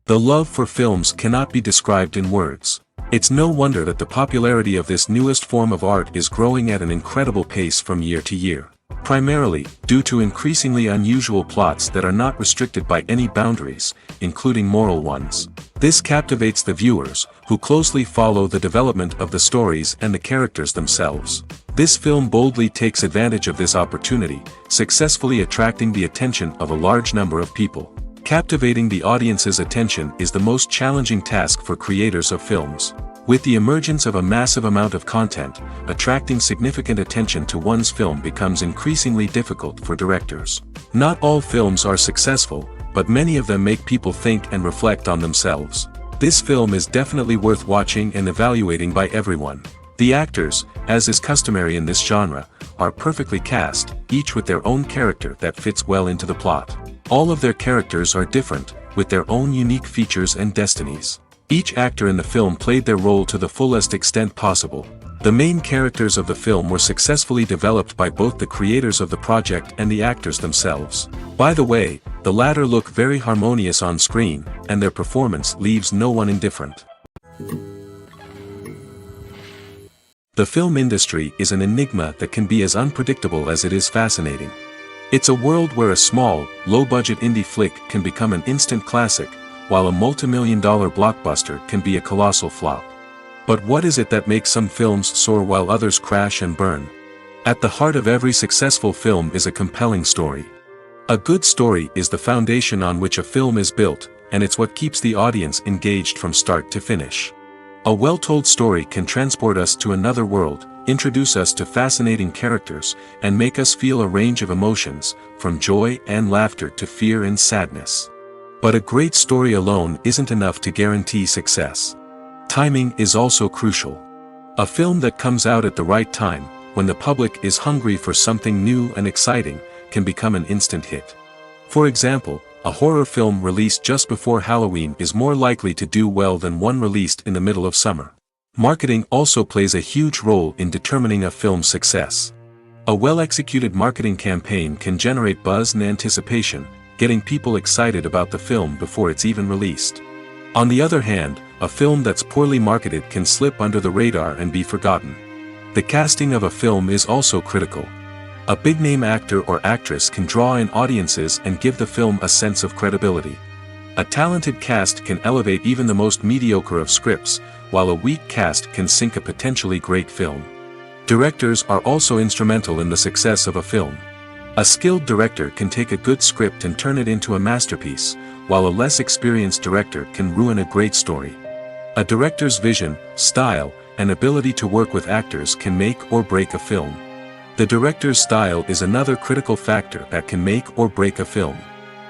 The love for films cannot be described in words. It's no wonder that the popularity of this newest form of art is growing at an incredible pace from year to year. Primarily, due to increasingly unusual plots that are not restricted by any boundaries, including moral ones. This captivates the viewers, who closely follow the development of the stories and the characters themselves. This film boldly takes advantage of this opportunity, successfully attracting the attention of a large number of people. Captivating the audience's attention is the most challenging task for creators of films. With the emergence of a massive amount of content, attracting significant attention to one's film becomes increasingly difficult for directors. Not all films are successful, but many of them make people think and reflect on themselves. This film is definitely worth watching and evaluating by everyone. The actors, as is customary in this genre, are perfectly cast, each with their own character that fits well into the plot. All of their characters are different, with their own unique features and destinies. Each actor in the film played their role to the fullest extent possible. The main characters of the film were successfully developed by both the creators of the project and the actors themselves. By the way, the latter look very harmonious on screen, and their performance leaves no one indifferent. The film industry is an enigma that can be as unpredictable as it is fascinating. It's a world where a small, low-budget indie flick can become an instant classic, while a multi-million-dollar blockbuster can be a colossal flop. But what is it that makes some films soar while others crash and burn? At the heart of every successful film is a compelling story. A good story is the foundation on which a film is built, and it's what keeps the audience engaged from start to finish. A well-told story can transport us to another world, introduce us to fascinating characters, and make us feel a range of emotions, from joy and laughter to fear and sadness. But a great story alone isn't enough to guarantee success. Timing is also crucial. A film that comes out at the right time, when the public is hungry for something new and exciting, can become an instant hit. For example, a horror film released just before Halloween is more likely to do well than one released in the middle of summer. Marketing also plays a huge role in determining a film's success. A well-executed marketing campaign can generate buzz and anticipation, getting people excited about the film before it's even released. On the other hand, a film that's poorly marketed can slip under the radar and be forgotten. The casting of a film is also critical. A big-name actor or actress can draw in audiences and give the film a sense of credibility. A talented cast can elevate even the most mediocre of scripts, while a weak cast can sink a potentially great film. Directors are also instrumental in the success of a film. A skilled director can take a good script and turn it into a masterpiece, while a less experienced director can ruin a great story. A director's vision, style, and ability to work with actors can make or break a film. The director's style is another critical factor that can make or break a film.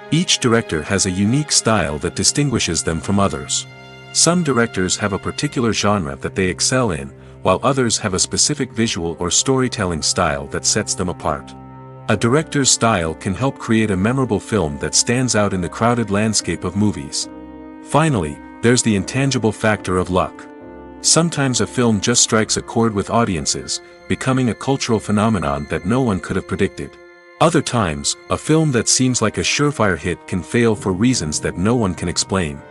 Each director has a unique style that distinguishes them from others. Some directors have a particular genre that they excel in, while others have a specific visual or storytelling style that sets them apart. A director's style can help create a memorable film that stands out in the crowded landscape of movies. Finally, there's the intangible factor of luck. Sometimes a film just strikes a chord with audiences, becoming a cultural phenomenon that no one could have predicted. Other times, a film that seems like a surefire hit can fail for reasons that no one can explain.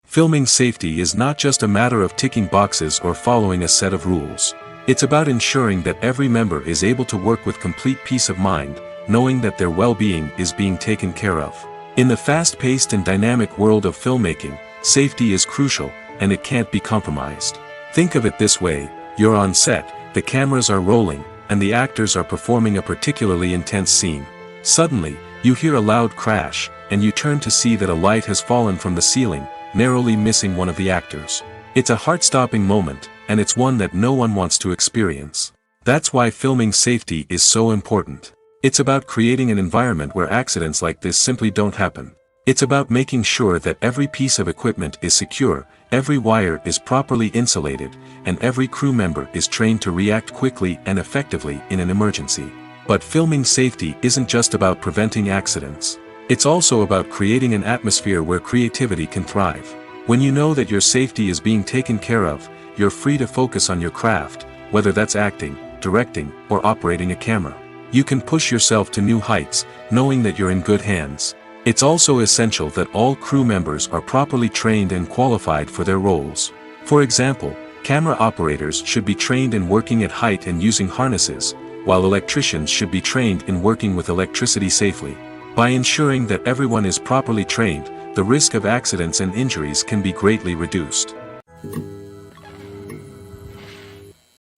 Filming safety is not just a matter of ticking boxes or following a set of rules. It's about ensuring that every member is able to work with complete peace of mind, knowing that their well-being is being taken care of. In the fast-paced and dynamic world of filmmaking, safety is crucial, and it can't be compromised. Think of it this way: you're on set, the cameras are rolling, and the actors are performing a particularly intense scene. Suddenly, you hear a loud crash, and you turn to see that a light has fallen from the ceiling, narrowly missing one of the actors. It's a heart-stopping moment, and it's one that no one wants to experience. That's why filming safety is so important. It's about creating an environment where accidents like this simply don't happen. It's about making sure that every piece of equipment is secure, every wire is properly insulated, and every crew member is trained to react quickly and effectively in an emergency. But filming safety isn't just about preventing accidents. It's also about creating an atmosphere where creativity can thrive. When you know that your safety is being taken care of, you're free to focus on your craft, whether that's acting, directing, or operating a camera. You can push yourself to new heights, knowing that you're in good hands. It's also essential that all crew members are properly trained and qualified for their roles. For example, camera operators should be trained in working at height and using harnesses, while electricians should be trained in working with electricity safely. By ensuring that everyone is properly trained, the risk of accidents and injuries can be greatly reduced.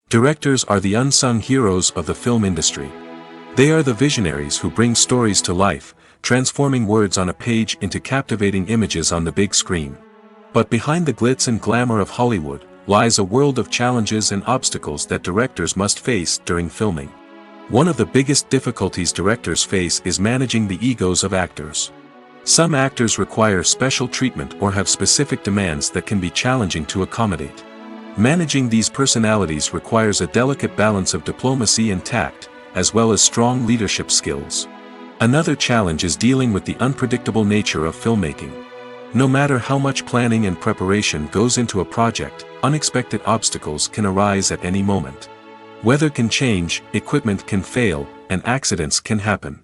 Directors are the unsung heroes of the film industry. They are the visionaries who bring stories to life, transforming words on a page into captivating images on the big screen. But behind the glitz and glamour of Hollywood lies a world of challenges and obstacles that directors must face during filming. One of the biggest difficulties directors face is managing the egos of actors. Some actors require special treatment or have specific demands that can be challenging to accommodate. Managing these personalities requires a delicate balance of diplomacy and tact, as well as strong leadership skills. Another challenge is dealing with the unpredictable nature of filmmaking. No matter how much planning and preparation goes into a project, unexpected obstacles can arise at any moment. Weather can change, equipment can fail, and accidents can happen.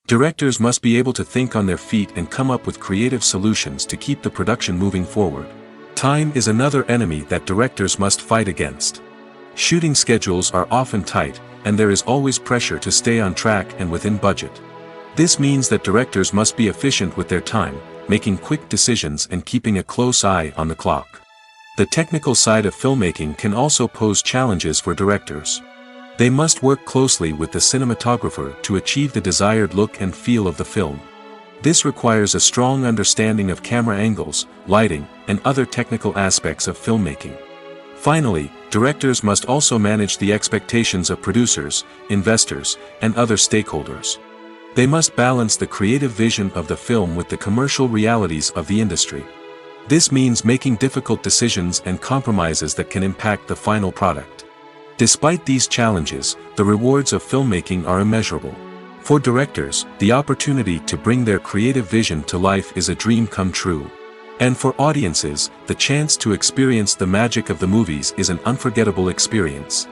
Directors must be able to think on their feet and come up with creative solutions to keep the production moving forward. Time is another enemy that directors must fight against. Shooting schedules are often tight, and there is always pressure to stay on track and within budget. This means that directors must be efficient with their time, making quick decisions and keeping a close eye on the clock. The technical side of filmmaking can also pose challenges for directors. They must work closely with the cinematographer to achieve the desired look and feel of the film. This requires a strong understanding of camera angles, lighting, and other technical aspects of filmmaking. Finally, directors must also manage the expectations of producers, investors, and other stakeholders. They must balance the creative vision of the film with the commercial realities of the industry. This means making difficult decisions and compromises that can impact the final product. Despite these challenges, the rewards of filmmaking are immeasurable. For directors, the opportunity to bring their creative vision to life is a dream come true. And for audiences, the chance to experience the magic of the movies is an unforgettable experience.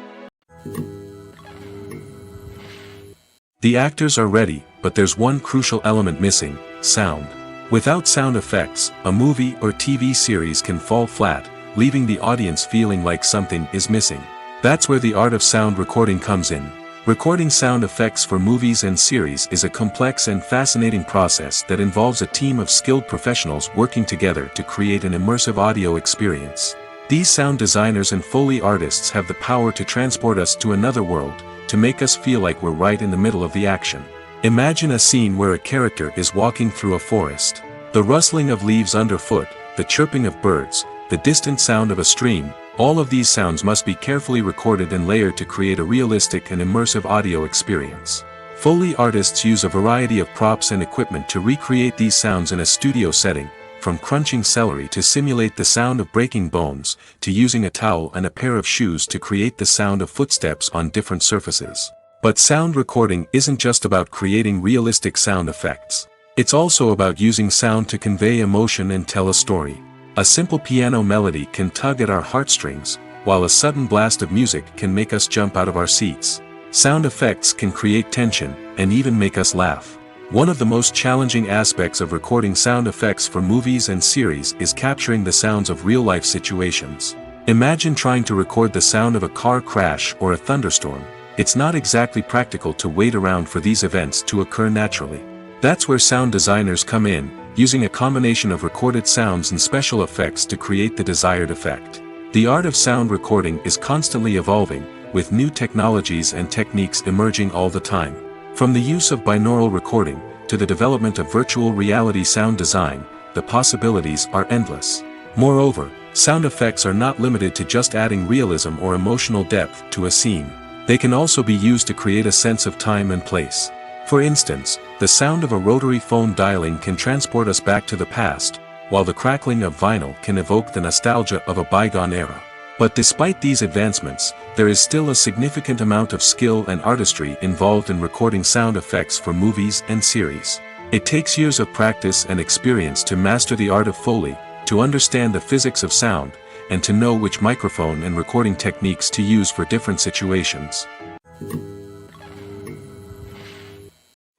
The actors are ready, but there's one crucial element missing: sound. Without sound effects, a movie or TV series can fall flat, leaving the audience feeling like something is missing. That's where the art of sound recording comes in. Recording sound effects for movies and series is a complex and fascinating process that involves a team of skilled professionals working together to create an immersive audio experience. These sound designers and Foley artists have the power to transport us to another world, to make us feel like we're right in the middle of the action. Imagine a scene where a character is walking through a forest. The rustling of leaves underfoot, the chirping of birds, the distant sound of a stream, all of these sounds must be carefully recorded and layered to create a realistic and immersive audio experience. Foley artists use a variety of props and equipment to recreate these sounds in a studio setting, from crunching celery to simulate the sound of breaking bones, to using a towel and a pair of shoes to create the sound of footsteps on different surfaces. But sound recording isn't just about creating realistic sound effects. It's also about using sound to convey emotion and tell a story. A simple piano melody can tug at our heartstrings, while a sudden blast of music can make us jump out of our seats. Sound effects can create tension, and even make us laugh. One of the most challenging aspects of recording sound effects for movies and series is capturing the sounds of real-life situations. Imagine trying to record the sound of a car crash or a thunderstorm. It's not exactly practical to wait around for these events to occur naturally. That's where sound designers come in, using a combination of recorded sounds and special effects to create the desired effect. The art of sound recording is constantly evolving, with new technologies and techniques emerging all the time. From the use of binaural recording, to the development of virtual reality sound design, the possibilities are endless. Moreover, sound effects are not limited to just adding realism or emotional depth to a scene. They can also be used to create a sense of time and place. For instance, the sound of a rotary phone dialing can transport us back to the past, while the crackling of vinyl can evoke the nostalgia of a bygone era. But despite these advancements, there is still a significant amount of skill and artistry involved in recording sound effects for movies and series. It takes years of practice and experience to master the art of Foley, to understand the physics of sound, and to know which microphone and recording techniques to use for different situations.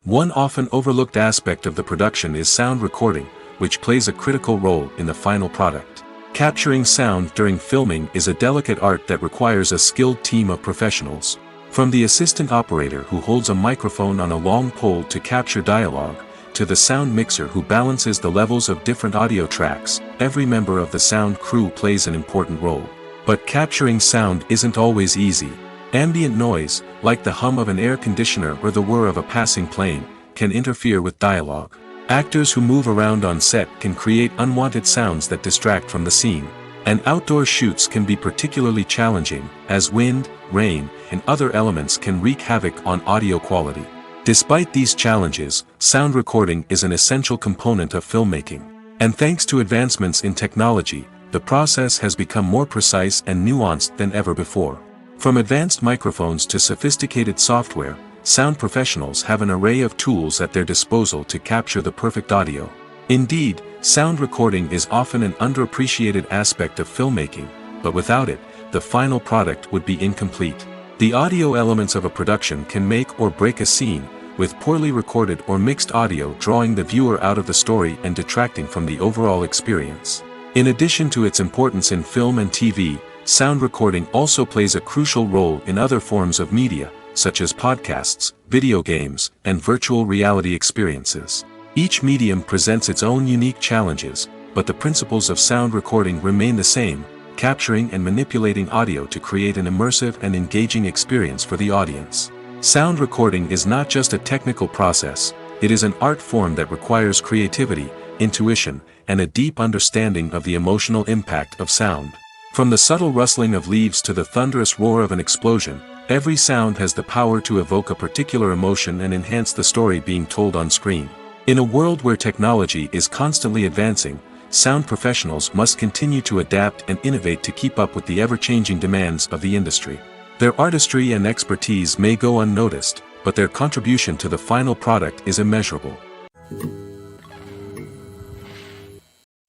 One often overlooked aspect of the production is sound recording, which plays a critical role in the final product. Capturing sound during filming is a delicate art that requires a skilled team of professionals. From the assistant operator who holds a microphone on a long pole to capture dialogue, to the sound mixer who balances the levels of different audio tracks, every member of the sound crew plays an important role. But capturing sound isn't always easy. Ambient noise, like the hum of an air conditioner or the whir of a passing plane, can interfere with dialogue. Actors who move around on set can create unwanted sounds that distract from the scene. And outdoor shoots can be particularly challenging, as wind, rain, and other elements can wreak havoc on audio quality. Despite these challenges, sound recording is an essential component of filmmaking. And thanks to advancements in technology, the process has become more precise and nuanced than ever before. From advanced microphones to sophisticated software, sound professionals have an array of tools at their disposal to capture the perfect audio. Indeed, sound recording is often an underappreciated aspect of filmmaking, but without it, the final product would be incomplete. The audio elements of a production can make or break a scene, with poorly recorded or mixed audio drawing the viewer out of the story and detracting from the overall experience. In addition to its importance in film and TV, sound recording also plays a crucial role in other forms of media, such as podcasts, video games, and virtual reality experiences. Each medium presents its own unique challenges, but the principles of sound recording remain the same, capturing and manipulating audio to create an immersive and engaging experience for the audience. Sound recording is not just a technical process, it is an art form that requires creativity, intuition, and a deep understanding of the emotional impact of sound. From the subtle rustling of leaves to the thunderous roar of an explosion, every sound has the power to evoke a particular emotion and enhance the story being told on screen. In a world where technology is constantly advancing, sound professionals must continue to adapt and innovate to keep up with the ever-changing demands of the industry. Their artistry and expertise may go unnoticed, but their contribution to the final product is immeasurable.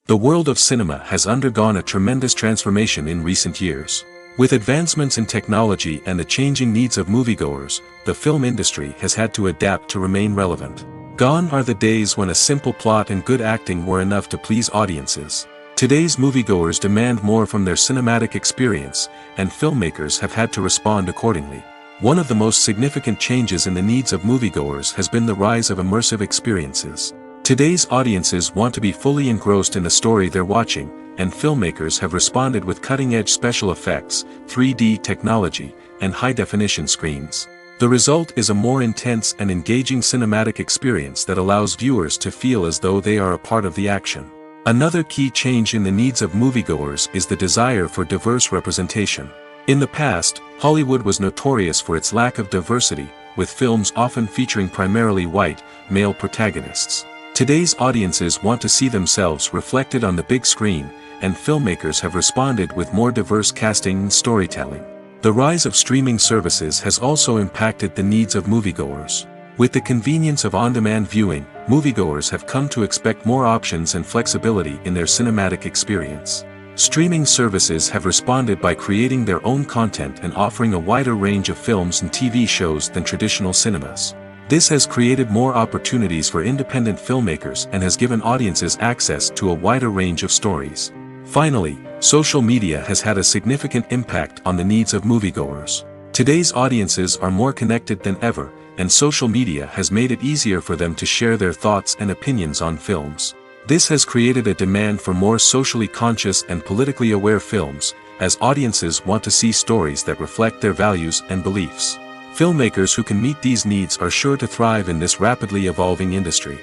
The world of cinema has undergone a tremendous transformation in recent years. With advancements in technology and the changing needs of moviegoers, the film industry has had to adapt to remain relevant. Gone are the days when a simple plot and good acting were enough to please audiences. Today's moviegoers demand more from their cinematic experience, and filmmakers have had to respond accordingly. One of the most significant changes in the needs of moviegoers has been the rise of immersive experiences. Today's audiences want to be fully engrossed in the story they're watching, and filmmakers have responded with cutting-edge special effects, 3D technology, and high-definition screens. The result is a more intense and engaging cinematic experience that allows viewers to feel as though they are a part of the action. Another key change in the needs of moviegoers is the desire for diverse representation. In the past, Hollywood was notorious for its lack of diversity, with films often featuring primarily white, male protagonists. Today's audiences want to see themselves reflected on the big screen, and filmmakers have responded with more diverse casting and storytelling. The rise of streaming services has also impacted the needs of moviegoers. With the convenience of on-demand viewing, moviegoers have come to expect more options and flexibility in their cinematic experience. Streaming services have responded by creating their own content and offering a wider range of films and TV shows than traditional cinemas. This has created more opportunities for independent filmmakers and has given audiences access to a wider range of stories. Finally, social media has had a significant impact on the needs of moviegoers. Today's audiences are more connected than ever, and social media has made it easier for them to share their thoughts and opinions on films. This has created a demand for more socially conscious and politically aware films, as audiences want to see stories that reflect their values and beliefs. Filmmakers who can meet these needs are sure to thrive in this rapidly evolving industry.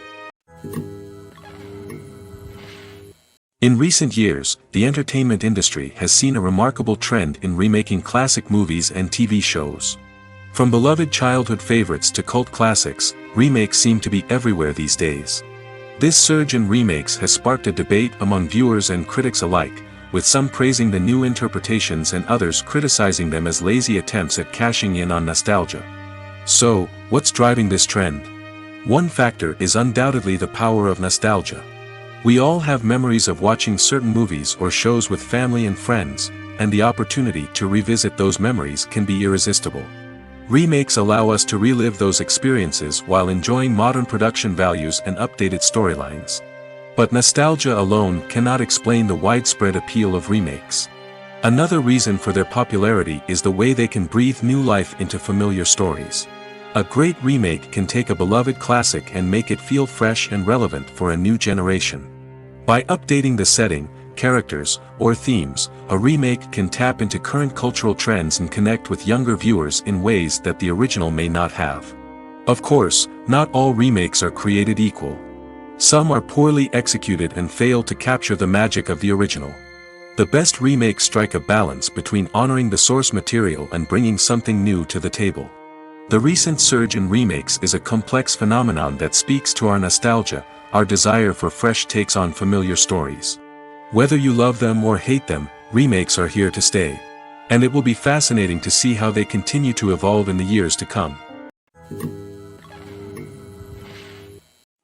In recent years, the entertainment industry has seen a remarkable trend in remaking classic movies and TV shows. From beloved childhood favorites to cult classics, remakes seem to be everywhere these days. This surge in remakes has sparked a debate among viewers and critics alike, with some praising the new interpretations and others criticizing them as lazy attempts at cashing in on nostalgia. So, what's driving this trend? One factor is undoubtedly the power of nostalgia. We all have memories of watching certain movies or shows with family and friends, and the opportunity to revisit those memories can be irresistible. Remakes allow us to relive those experiences while enjoying modern production values and updated storylines. But nostalgia alone cannot explain the widespread appeal of remakes. Another reason for their popularity is the way they can breathe new life into familiar stories. A great remake can take a beloved classic and make it feel fresh and relevant for a new generation. By updating the setting, characters, or themes, a remake can tap into current cultural trends and connect with younger viewers in ways that the original may not have. Of course, not all remakes are created equal. Some are poorly executed and fail to capture the magic of the original. The best remakes strike a balance between honoring the source material and bringing something new to the table. The recent surge in remakes is a complex phenomenon that speaks to our nostalgia, our desire for fresh takes on familiar stories. Whether you love them or hate them, remakes are here to stay. And it will be fascinating to see how they continue to evolve in the years to come.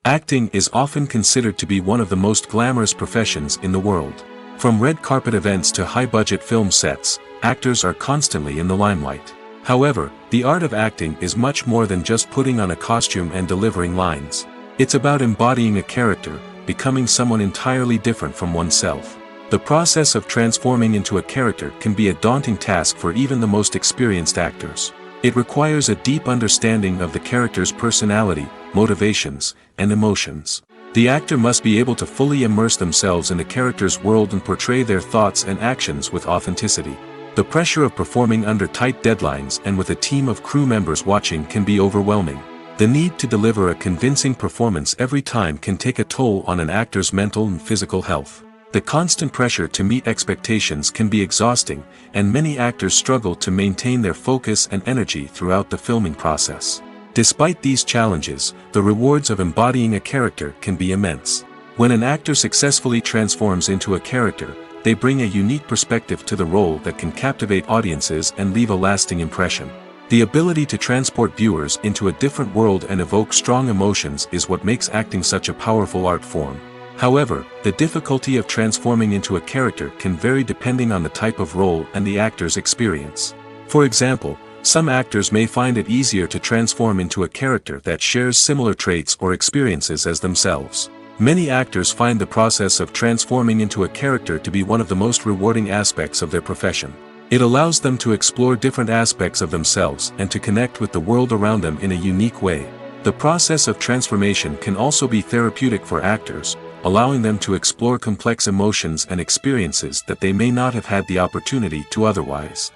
Acting is often considered to be one of the most glamorous professions in the world. From red carpet events to high-budget film sets, actors are constantly in the limelight. However, the art of acting is much more than just putting on a costume and delivering lines. It's about embodying a character, becoming someone entirely different from oneself. The process of transforming into a character can be a daunting task for even the most experienced actors. It requires a deep understanding of the character's personality, motivations, and emotions. The actor must be able to fully immerse themselves in the character's world and portray their thoughts and actions with authenticity. The pressure of performing under tight deadlines and with a team of crew members watching can be overwhelming. The need to deliver a convincing performance every time can take a toll on an actor's mental and physical health. The constant pressure to meet expectations can be exhausting, and many actors struggle to maintain their focus and energy throughout the filming process. Despite these challenges, the rewards of embodying a character can be immense. When an actor successfully transforms into a character, they bring a unique perspective to the role that can captivate audiences and leave a lasting impression. The ability to transport viewers into a different world and evoke strong emotions is what makes acting such a powerful art form. However, the difficulty of transforming into a character can vary depending on the type of role and the actor's experience. For example, some actors may find it easier to transform into a character that shares similar traits or experiences as themselves. Many actors find the process of transforming into a character to be one of the most rewarding aspects of their profession. It allows them to explore different aspects of themselves and to connect with the world around them in a unique way. The process of transformation can also be therapeutic for actors, allowing them to explore complex emotions and experiences that they may not have had the opportunity to otherwise.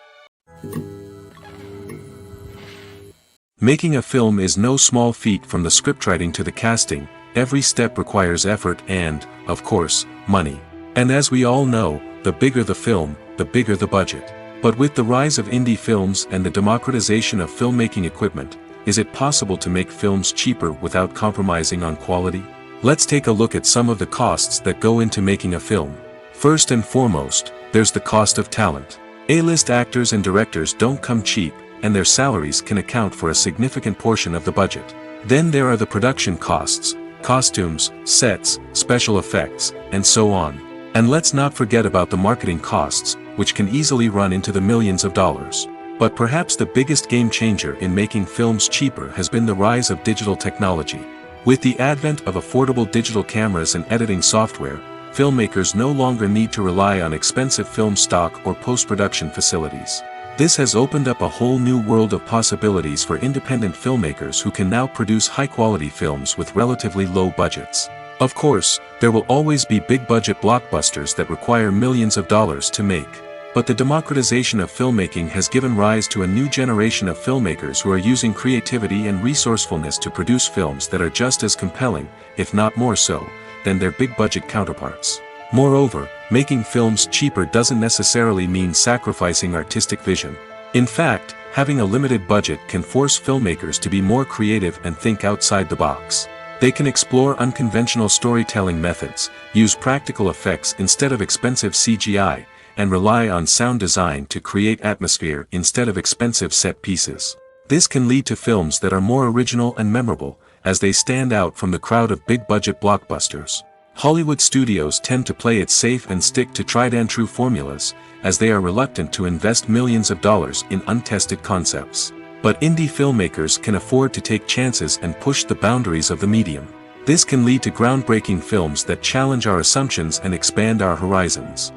Making a film is no small feat. From the scriptwriting to the casting, every step requires effort and, of course, money. And as we all know, the bigger the film, the bigger the budget. But with the rise of indie films and the democratization of filmmaking equipment, is it possible to make films cheaper without compromising on quality? Let's take a look at some of the costs that go into making a film. First and foremost, there's the cost of talent. A-list actors and directors don't come cheap, and their salaries can account for a significant portion of the budget. Then there are the production costs, costumes, sets, special effects, and so on. And let's not forget about the marketing costs, which can easily run into the millions of dollars. But perhaps the biggest game changer in making films cheaper has been the rise of digital technology. With the advent of affordable digital cameras and editing software, filmmakers no longer need to rely on expensive film stock or post-production facilities. This has opened up a whole new world of possibilities for independent filmmakers who can now produce high-quality films with relatively low budgets. Of course, there will always be big-budget blockbusters that require millions of dollars to make. But the democratization of filmmaking has given rise to a new generation of filmmakers who are using creativity and resourcefulness to produce films that are just as compelling, if not more so, than their big-budget counterparts. Moreover, making films cheaper doesn't necessarily mean sacrificing artistic vision. In fact, having a limited budget can force filmmakers to be more creative and think outside the box. They can explore unconventional storytelling methods, use practical effects instead of expensive CGI, and rely on sound design to create atmosphere instead of expensive set pieces. This can lead to films that are more original and memorable, as they stand out from the crowd of big-budget blockbusters. Hollywood studios tend to play it safe and stick to tried-and-true formulas, as they are reluctant to invest millions of dollars in untested concepts. But indie filmmakers can afford to take chances and push the boundaries of the medium. This can lead to groundbreaking films that challenge our assumptions and expand our horizons.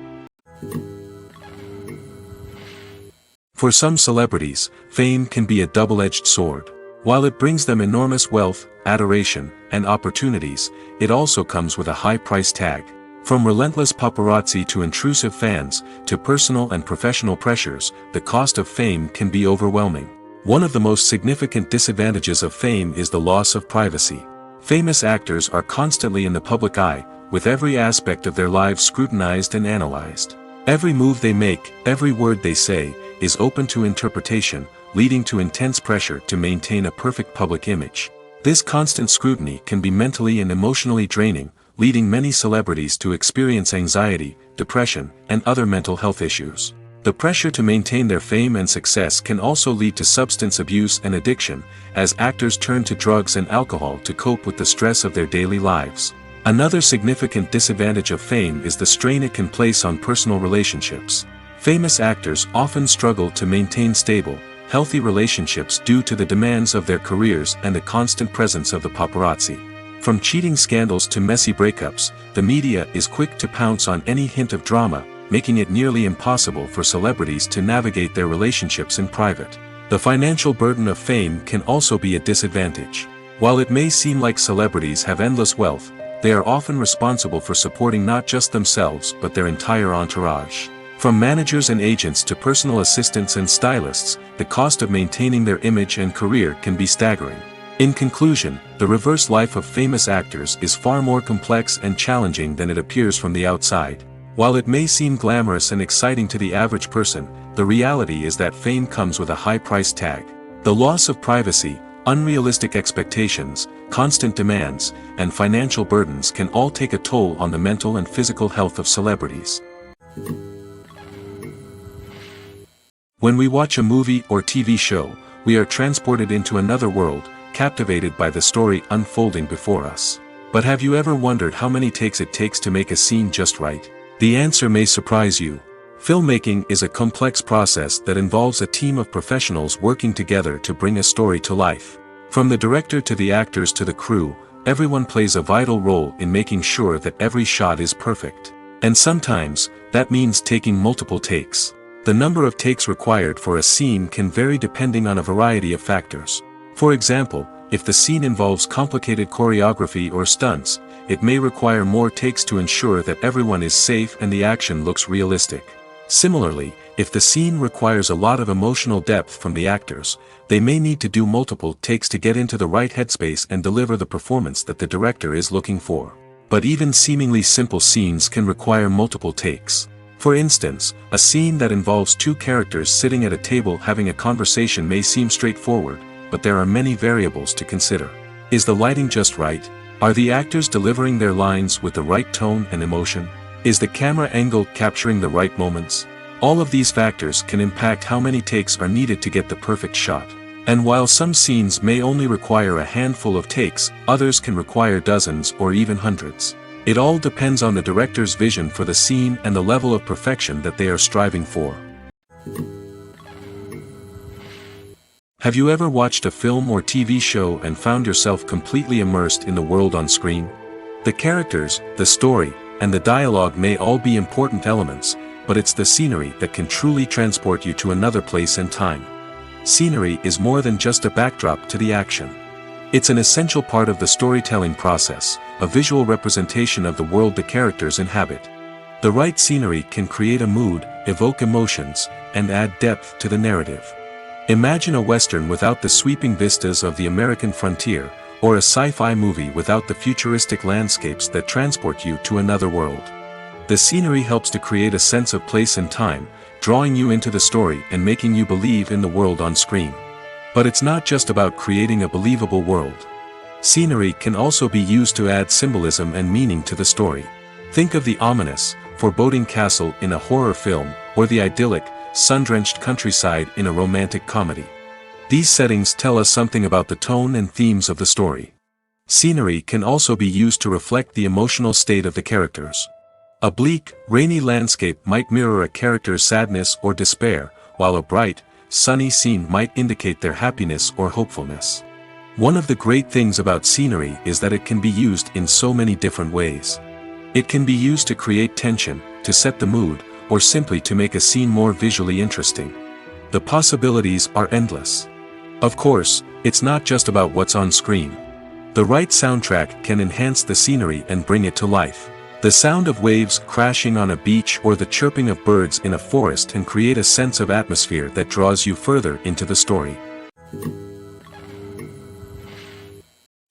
For some celebrities, fame can be a double-edged sword. While it brings them enormous wealth, adoration, and opportunities, it also comes with a high price tag. From relentless paparazzi to intrusive fans, to personal and professional pressures, the cost of fame can be overwhelming. One of the most significant disadvantages of fame is the loss of privacy. Famous actors are constantly in the public eye, with every aspect of their lives scrutinized and analyzed. Every move they make, every word they say, is open to interpretation, leading to intense pressure to maintain a perfect public image. This constant scrutiny can be mentally and emotionally draining, leading many celebrities to experience anxiety, depression, and other mental health issues. The pressure to maintain their fame and success can also lead to substance abuse and addiction, as actors turn to drugs and alcohol to cope with the stress of their daily lives. Another significant disadvantage of fame is the strain it can place on personal relationships. Famous actors often struggle to maintain stable, healthy relationships due to the demands of their careers and the constant presence of the paparazzi. From cheating scandals to messy breakups, the media is quick to pounce on any hint of drama, making it nearly impossible for celebrities to navigate their relationships in private. The financial burden of fame can also be a disadvantage. While it may seem like celebrities have endless wealth, they are often responsible for supporting not just themselves but their entire entourage. From managers and agents to personal assistants and stylists, the cost of maintaining their image and career can be staggering. In conclusion, the reverse life of famous actors is far more complex and challenging than it appears from the outside. While it may seem glamorous and exciting to the average person, the reality is that fame comes with a high price tag. The loss of privacy, unrealistic expectations, constant demands, and financial burdens can all take a toll on the mental and physical health of celebrities. When we watch a movie or TV show, we are transported into another world, captivated by the story unfolding before us. But have you ever wondered how many takes it takes to make a scene just right? The answer may surprise you. Filmmaking is a complex process that involves a team of professionals working together to bring a story to life. From the director to the actors to the crew, everyone plays a vital role in making sure that every shot is perfect. And sometimes, that means taking multiple takes. The number of takes required for a scene can vary depending on a variety of factors. For example, if the scene involves complicated choreography or stunts, it may require more takes to ensure that everyone is safe and the action looks realistic. Similarly, if the scene requires a lot of emotional depth from the actors, they may need to do multiple takes to get into the right headspace and deliver the performance that the director is looking for. But even seemingly simple scenes can require multiple takes. For instance, a scene that involves two characters sitting at a table having a conversation may seem straightforward, but there are many variables to consider. Is the lighting just right? Are the actors delivering their lines with the right tone and emotion? Is the camera angle capturing the right moments? All of these factors can impact how many takes are needed to get the perfect shot. And while some scenes may only require a handful of takes, others can require dozens or even hundreds. It all depends on the director's vision for the scene and the level of perfection that they are striving for. Have you ever watched a film or TV show and found yourself completely immersed in the world on screen? The characters, the story, and the dialogue may all be important elements, but it's the scenery that can truly transport you to another place and time. Scenery is more than just a backdrop to the action. It's an essential part of the storytelling process, a visual representation of the world the characters inhabit. The right scenery can create a mood, evoke emotions, and add depth to the narrative. Imagine a Western without the sweeping vistas of the American frontier, or a sci-fi movie without the futuristic landscapes that transport you to another world. The scenery helps to create a sense of place and time, drawing you into the story and making you believe in the world on screen. But it's not just about creating a believable world. Scenery can also be used to add symbolism and meaning to the story. Think of the ominous, foreboding castle in a horror film, or the idyllic, sun-drenched countryside in a romantic comedy. These settings tell us something about the tone and themes of the story. Scenery can also be used to reflect the emotional state of the characters. A bleak, rainy landscape might mirror a character's sadness or despair, while a bright, sunny scene might indicate their happiness or hopefulness. One of the great things about scenery is that it can be used in so many different ways. It can be used to create tension, to set the mood, or simply to make a scene more visually interesting. The possibilities are endless. Of course, it's not just about what's on screen. The right soundtrack can enhance the scenery and bring it to life. The sound of waves crashing on a beach or the chirping of birds in a forest can create a sense of atmosphere that draws you further into the story.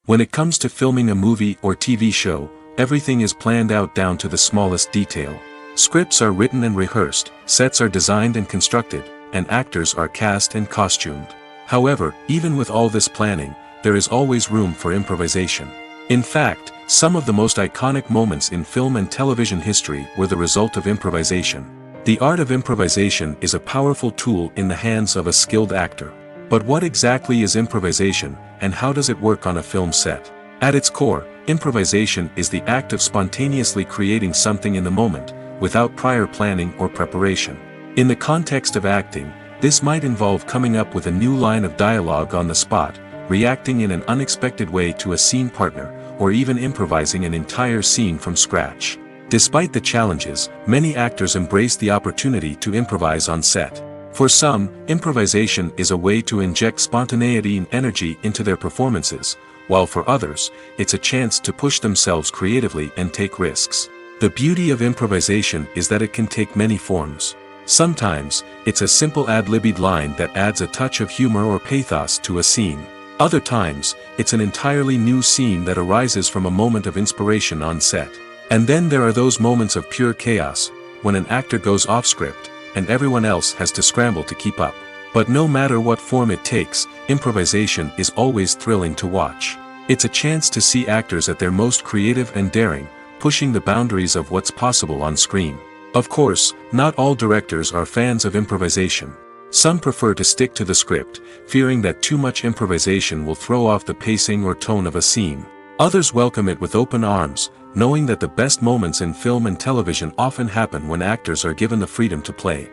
When it comes to filming a movie or TV show, everything is planned out down to the smallest detail. Scripts are written and rehearsed, sets are designed and constructed, and actors are cast and costumed. However, even with all this planning, there is always room for improvisation. In fact, some of the most iconic moments in film and television history were the result of improvisation. The art of improvisation is a powerful tool in the hands of a skilled actor. But what exactly is improvisation, and how does it work on a film set? At its core, improvisation is the act of spontaneously creating something in the moment, without prior planning or preparation. In the context of acting, this might involve coming up with a new line of dialogue on the spot, reacting in an unexpected way to a scene partner, or even improvising an entire scene from scratch. Despite the challenges, many actors embrace the opportunity to improvise on set. For some, improvisation is a way to inject spontaneity and energy into their performances, while for others, it's a chance to push themselves creatively and take risks. The beauty of improvisation is that it can take many forms. Sometimes, it's a simple ad-libbed line that adds a touch of humor or pathos to a scene. Other times, it's an entirely new scene that arises from a moment of inspiration on set. And then there are those moments of pure chaos, when an actor goes off script, and everyone else has to scramble to keep up. But no matter what form it takes, improvisation is always thrilling to watch. It's a chance to see actors at their most creative and daring, pushing the boundaries of what's possible on screen. Of course, not all directors are fans of improvisation. Some prefer to stick to the script, fearing that too much improvisation will throw off the pacing or tone of a scene. Others welcome it with open arms, knowing that the best moments in film and television often happen when actors are given the freedom to play.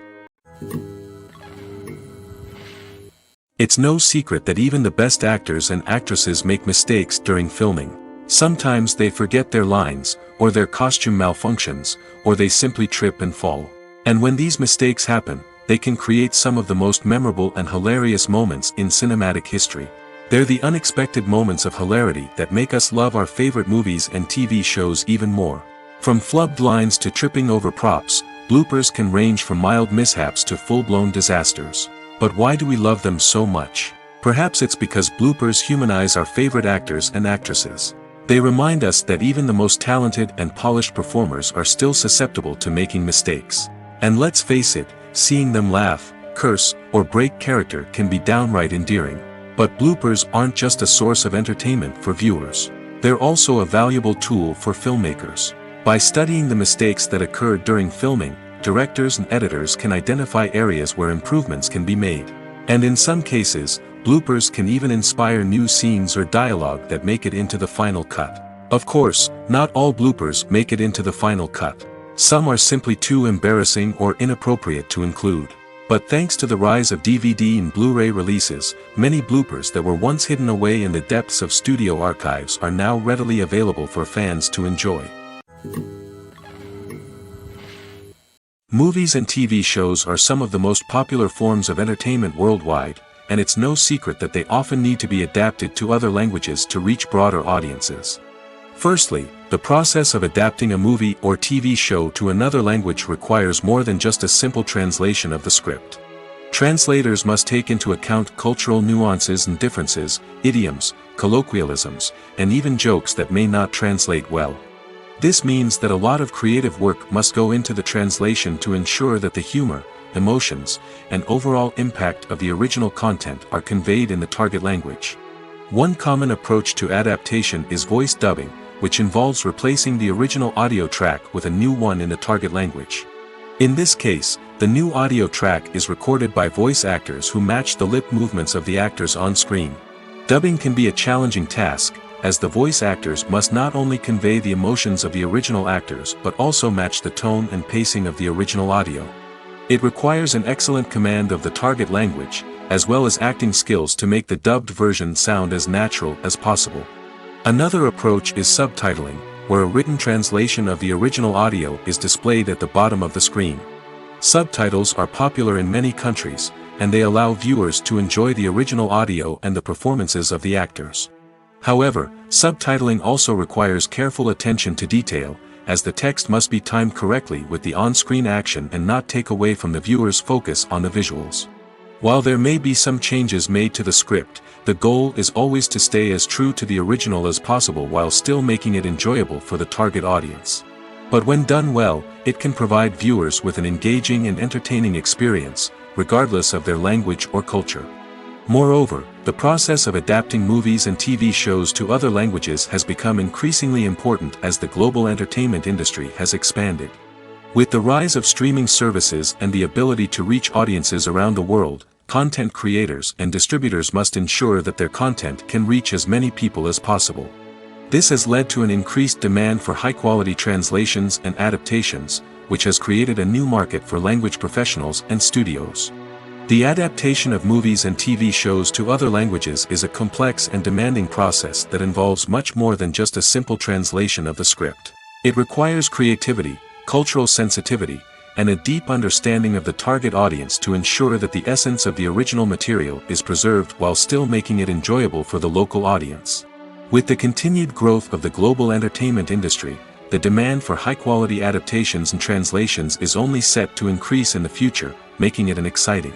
It's no secret that even the best actors and actresses make mistakes during filming. Sometimes they forget their lines, or their costume malfunctions, or they simply trip and fall. And when these mistakes happen, they can create some of the most memorable and hilarious moments in cinematic history. They're the unexpected moments of hilarity that make us love our favorite movies and TV shows even more. From flubbed lines to tripping over props, bloopers can range from mild mishaps to full-blown disasters. But why do we love them so much? Perhaps it's because bloopers humanize our favorite actors and actresses. They remind us that even the most talented and polished performers are still susceptible to making mistakes. And let's face it, seeing them laugh, curse, or break character can be downright endearing. But bloopers aren't just a source of entertainment for viewers. They're also a valuable tool for filmmakers. By studying the mistakes that occurred during filming, directors and editors can identify areas where improvements can be made. And in some cases, bloopers can even inspire new scenes or dialogue that make it into the final cut. Of course, not all bloopers make it into the final cut. Some are simply too embarrassing or inappropriate to include. But thanks to the rise of DVD and Blu-ray releases, many bloopers that were once hidden away in the depths of studio archives are now readily available for fans to enjoy. Movies and TV shows are some of the most popular forms of entertainment worldwide, and it's no secret that they often need to be adapted to other languages to reach broader audiences. Firstly, the process of adapting a movie or TV show to another language requires more than just a simple translation of the script. Translators must take into account cultural nuances and differences, idioms, colloquialisms, and even jokes that may not translate well. This means that a lot of creative work must go into the translation to ensure that the humor, emotions, and overall impact of the original content are conveyed in the target language. One common approach to adaptation is voice dubbing, which involves replacing the original audio track with a new one in the target language. In this case, the new audio track is recorded by voice actors who match the lip movements of the actors on screen. Dubbing can be a challenging task, as the voice actors must not only convey the emotions of the original actors but also match the tone and pacing of the original audio. It requires an excellent command of the target language, as well as acting skills to make the dubbed version sound as natural as possible. Another approach is subtitling, where a written translation of the original audio is displayed at the bottom of the screen. Subtitles are popular in many countries, and they allow viewers to enjoy the original audio and the performances of the actors. However, subtitling also requires careful attention to detail, as the text must be timed correctly with the on-screen action and not take away from the viewer's focus on the visuals. While there may be some changes made to the script, the goal is always to stay as true to the original as possible while still making it enjoyable for the target audience. But when done well, it can provide viewers with an engaging and entertaining experience, regardless of their language or culture. Moreover, the process of adapting movies and TV shows to other languages has become increasingly important as the global entertainment industry has expanded. With the rise of streaming services and the ability to reach audiences around the world, content creators and distributors must ensure that their content can reach as many people as possible. This has led to an increased demand for high-quality translations and adaptations, which has created a new market for language professionals and studios. The adaptation of movies and TV shows to other languages is a complex and demanding process that involves much more than just a simple translation of the script. It requires creativity, cultural sensitivity, and a deep understanding of the target audience to ensure that the essence of the original material is preserved while still making it enjoyable for the local audience. With the continued growth of the global entertainment industry, the demand for high-quality adaptations and translations is only set to increase in the future, making it an exciting.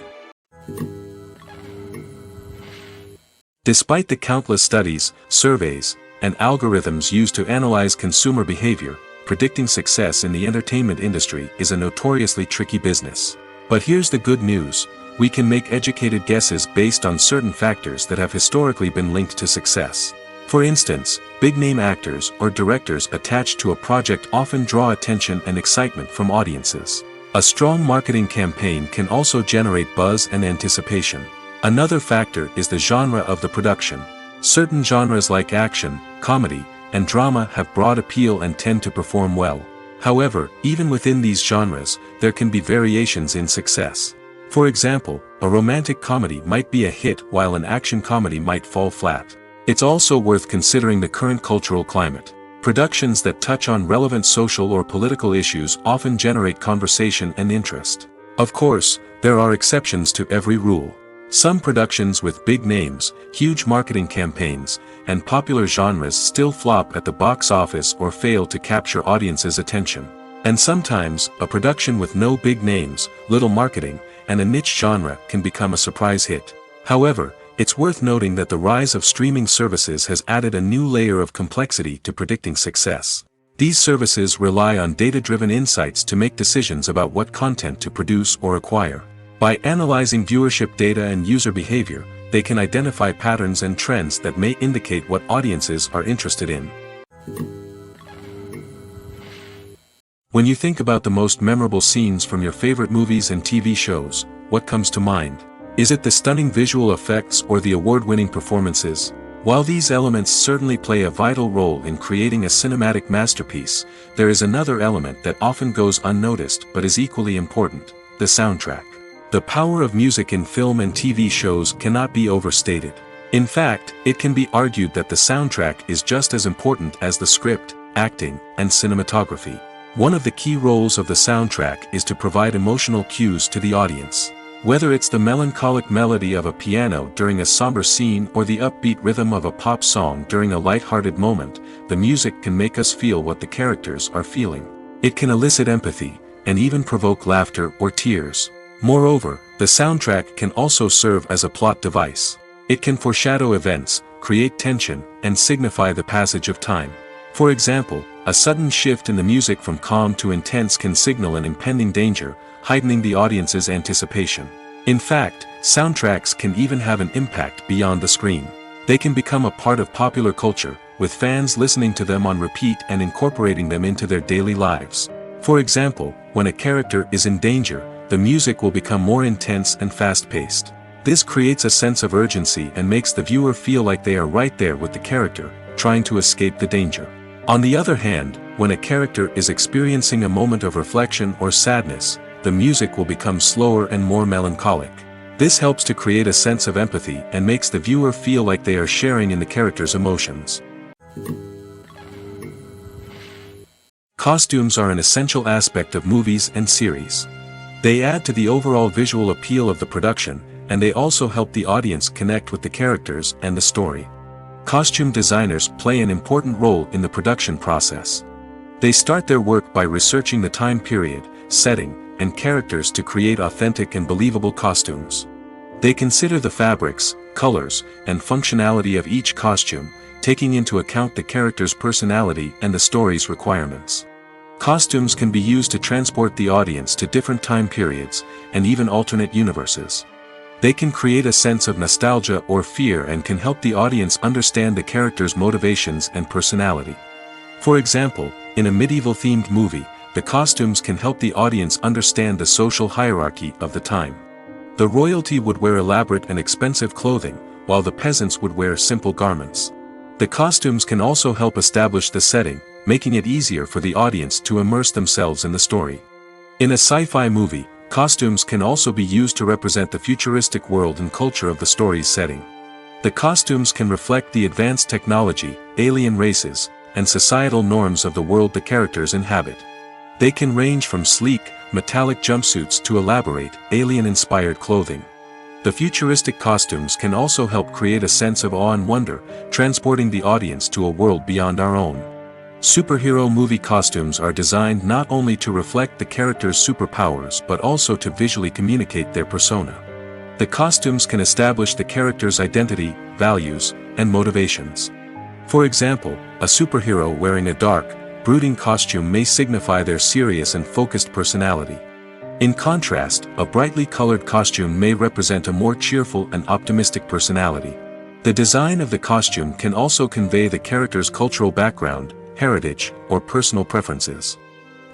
Despite the countless studies, surveys, and algorithms used to analyze consumer behavior, predicting success in the entertainment industry is a notoriously tricky business. But here's the good news: we can make educated guesses based on certain factors that have historically been linked to success. For instance, big-name actors or directors attached to a project often draw attention and excitement from audiences. A strong marketing campaign can also generate buzz and anticipation. Another factor is the genre of the production. Certain genres like action, comedy, and drama have broad appeal and tend to perform well. However, even within these genres, there can be variations in success. For example, a romantic comedy might be a hit while an action comedy might fall flat. It's also worth considering the current cultural climate. Productions that touch on relevant social or political issues often generate conversation and interest. Of course, there are exceptions to every rule. Some productions with big names, huge marketing campaigns, and popular genres still flop at the box office or fail to capture audiences' attention. And sometimes, a production with no big names, little marketing, and a niche genre can become a surprise hit. However, it's worth noting that the rise of streaming services has added a new layer of complexity to predicting success. These services rely on data-driven insights to make decisions about what content to produce or acquire. By analyzing viewership data and user behavior, they can identify patterns and trends that may indicate what audiences are interested in. When you think about the most memorable scenes from your favorite movies and TV shows, what comes to mind? Is it the stunning visual effects or the award-winning performances? While these elements certainly play a vital role in creating a cinematic masterpiece, there is another element that often goes unnoticed but is equally important: the soundtrack. The power of music in film and TV shows cannot be overstated. In fact, it can be argued that the soundtrack is just as important as the script, acting, and cinematography. One of the key roles of the soundtrack is to provide emotional cues to the audience. Whether it's the melancholic melody of a piano during a somber scene or the upbeat rhythm of a pop song during a light-hearted moment, the music can make us feel what the characters are feeling. It can elicit empathy, and even provoke laughter or tears. Moreover, the soundtrack can also serve as a plot device. It can foreshadow events, create tension, and signify the passage of time. For example, a sudden shift in the music from calm to intense can signal an impending danger, heightening the audience's anticipation. In fact, soundtracks can even have an impact beyond the screen. They can become a part of popular culture, with fans listening to them on repeat and incorporating them into their daily lives. For example, when a character is in danger, the music will become more intense and fast-paced. This creates a sense of urgency and makes the viewer feel like they are right there with the character, trying to escape the danger. On the other hand, when a character is experiencing a moment of reflection or sadness, the music will become slower and more melancholic. This helps to create a sense of empathy and makes the viewer feel like they are sharing in the character's emotions. Costumes are an essential aspect of movies and series. They add to the overall visual appeal of the production, and they also help the audience connect with the characters and the story. Costume designers play an important role in the production process. They start their work by researching the time period, setting, and characters to create authentic and believable costumes. They consider the fabrics, colors, and functionality of each costume, taking into account the character's personality and the story's requirements. Costumes can be used to transport the audience to different time periods, and even alternate universes. They can create a sense of nostalgia or fear and can help the audience understand the character's motivations and personality. For example, in a medieval-themed movie, the costumes can help the audience understand the social hierarchy of the time. The royalty would wear elaborate and expensive clothing, while the peasants would wear simple garments. The costumes can also help establish the setting, making it easier for the audience to immerse themselves in the story. In a sci-fi movie, costumes can also be used to represent the futuristic world and culture of the story's setting. The costumes can reflect the advanced technology, alien races, and societal norms of the world the characters inhabit. They can range from sleek, metallic jumpsuits to elaborate, alien-inspired clothing. The futuristic costumes can also help create a sense of awe and wonder, transporting the audience to a world beyond our own. Superhero movie costumes are designed not only to reflect the character's superpowers but also to visually communicate their persona. The costumes can establish the character's identity, values, and motivations. For example, a superhero wearing a dark, brooding costume may signify their serious and focused personality. In contrast, a brightly colored costume may represent a more cheerful and optimistic personality. The design of the costume can also convey the character's cultural background, heritage, or personal preferences.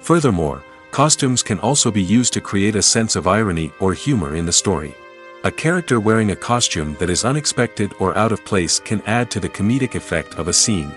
Furthermore, costumes can also be used to create a sense of irony or humor in the story. A character wearing a costume that is unexpected or out of place can add to the comedic effect of a scene.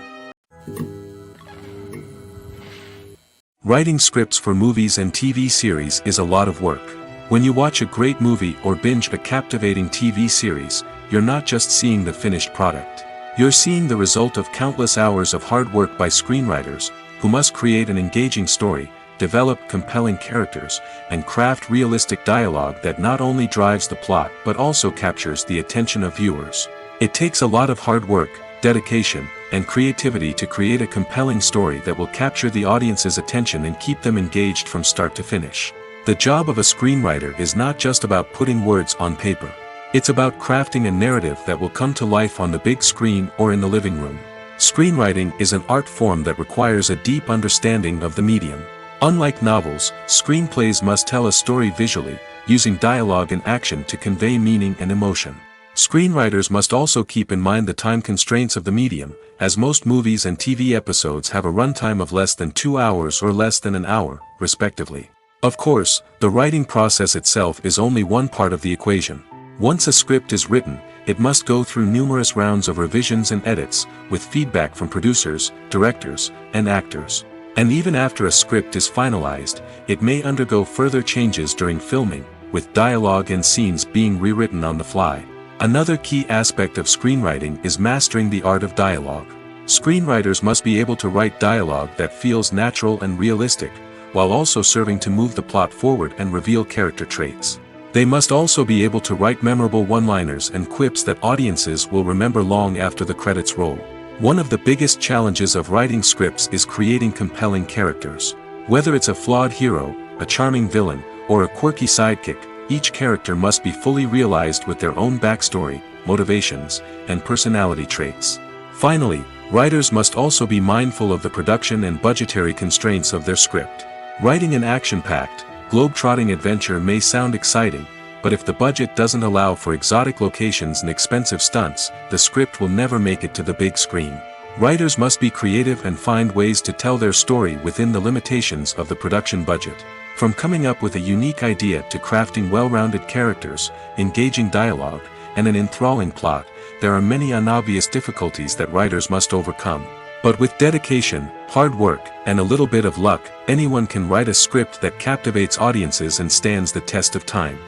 Writing scripts for movies and TV series is a lot of work. When you watch a great movie or binge a captivating TV series, you're not just seeing the finished product. You're seeing the result of countless hours of hard work by screenwriters, who must create an engaging story, develop compelling characters, and craft realistic dialogue that not only drives the plot but also captures the attention of viewers. It takes a lot of hard work, dedication, and creativity to create a compelling story that will capture the audience's attention and keep them engaged from start to finish. The job of a screenwriter is not just about putting words on paper. It's about crafting a narrative that will come to life on the big screen or in the living room. Screenwriting is an art form that requires a deep understanding of the medium. Unlike novels, screenplays must tell a story visually, using dialogue and action to convey meaning and emotion. Screenwriters must also keep in mind the time constraints of the medium, as most movies and TV episodes have a runtime of less than 2 hours or less than an hour, respectively. Of course, the writing process itself is only one part of the equation. Once a script is written, it must go through numerous rounds of revisions and edits, with feedback from producers, directors, and actors. And even after a script is finalized, it may undergo further changes during filming, with dialogue and scenes being rewritten on the fly. Another key aspect of screenwriting is mastering the art of dialogue. Screenwriters must be able to write dialogue that feels natural and realistic, while also serving to move the plot forward and reveal character traits. They must also be able to write memorable one-liners and quips that audiences will remember long after the credits roll. One of the biggest challenges of writing scripts is creating compelling characters. Whether it's a flawed hero, a charming villain, or a quirky sidekick, each character must be fully realized with their own backstory, motivations, and personality traits. Finally, writers must also be mindful of the production and budgetary constraints of their script. Writing an action-packed, globe-trotting adventure may sound exciting, but if the budget doesn't allow for exotic locations and expensive stunts, the script will never make it to the big screen. Writers must be creative and find ways to tell their story within the limitations of the production budget. From coming up with a unique idea to crafting well-rounded characters, engaging dialogue, and an enthralling plot, there are many unobvious difficulties that writers must overcome. But with dedication, hard work, and a little bit of luck, anyone can write a script that captivates audiences and stands the test of time.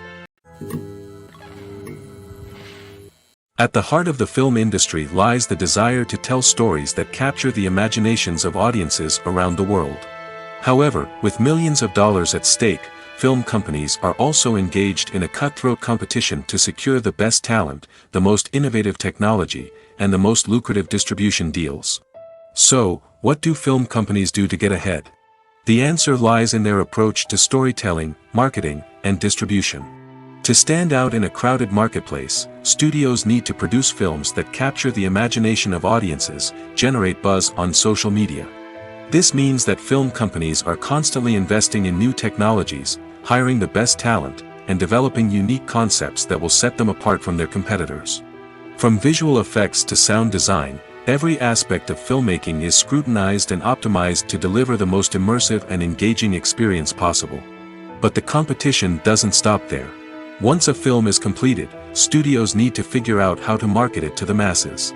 At the heart of the film industry lies the desire to tell stories that capture the imaginations of audiences around the world. However, with millions of dollars at stake, film companies are also engaged in a cutthroat competition to secure the best talent, the most innovative technology, and the most lucrative distribution deals. So, what do film companies do to get ahead? The answer lies in their approach to storytelling, marketing, and distribution. To stand out in a crowded marketplace, studios need to produce films that capture the imagination of audiences, generate buzz on social media. This means that film companies are constantly investing in new technologies, hiring the best talent, and developing unique concepts that will set them apart from their competitors. From visual effects to sound design, every aspect of filmmaking is scrutinized and optimized to deliver the most immersive and engaging experience possible. But the competition doesn't stop there. Once a film is completed, studios need to figure out how to market it to the masses.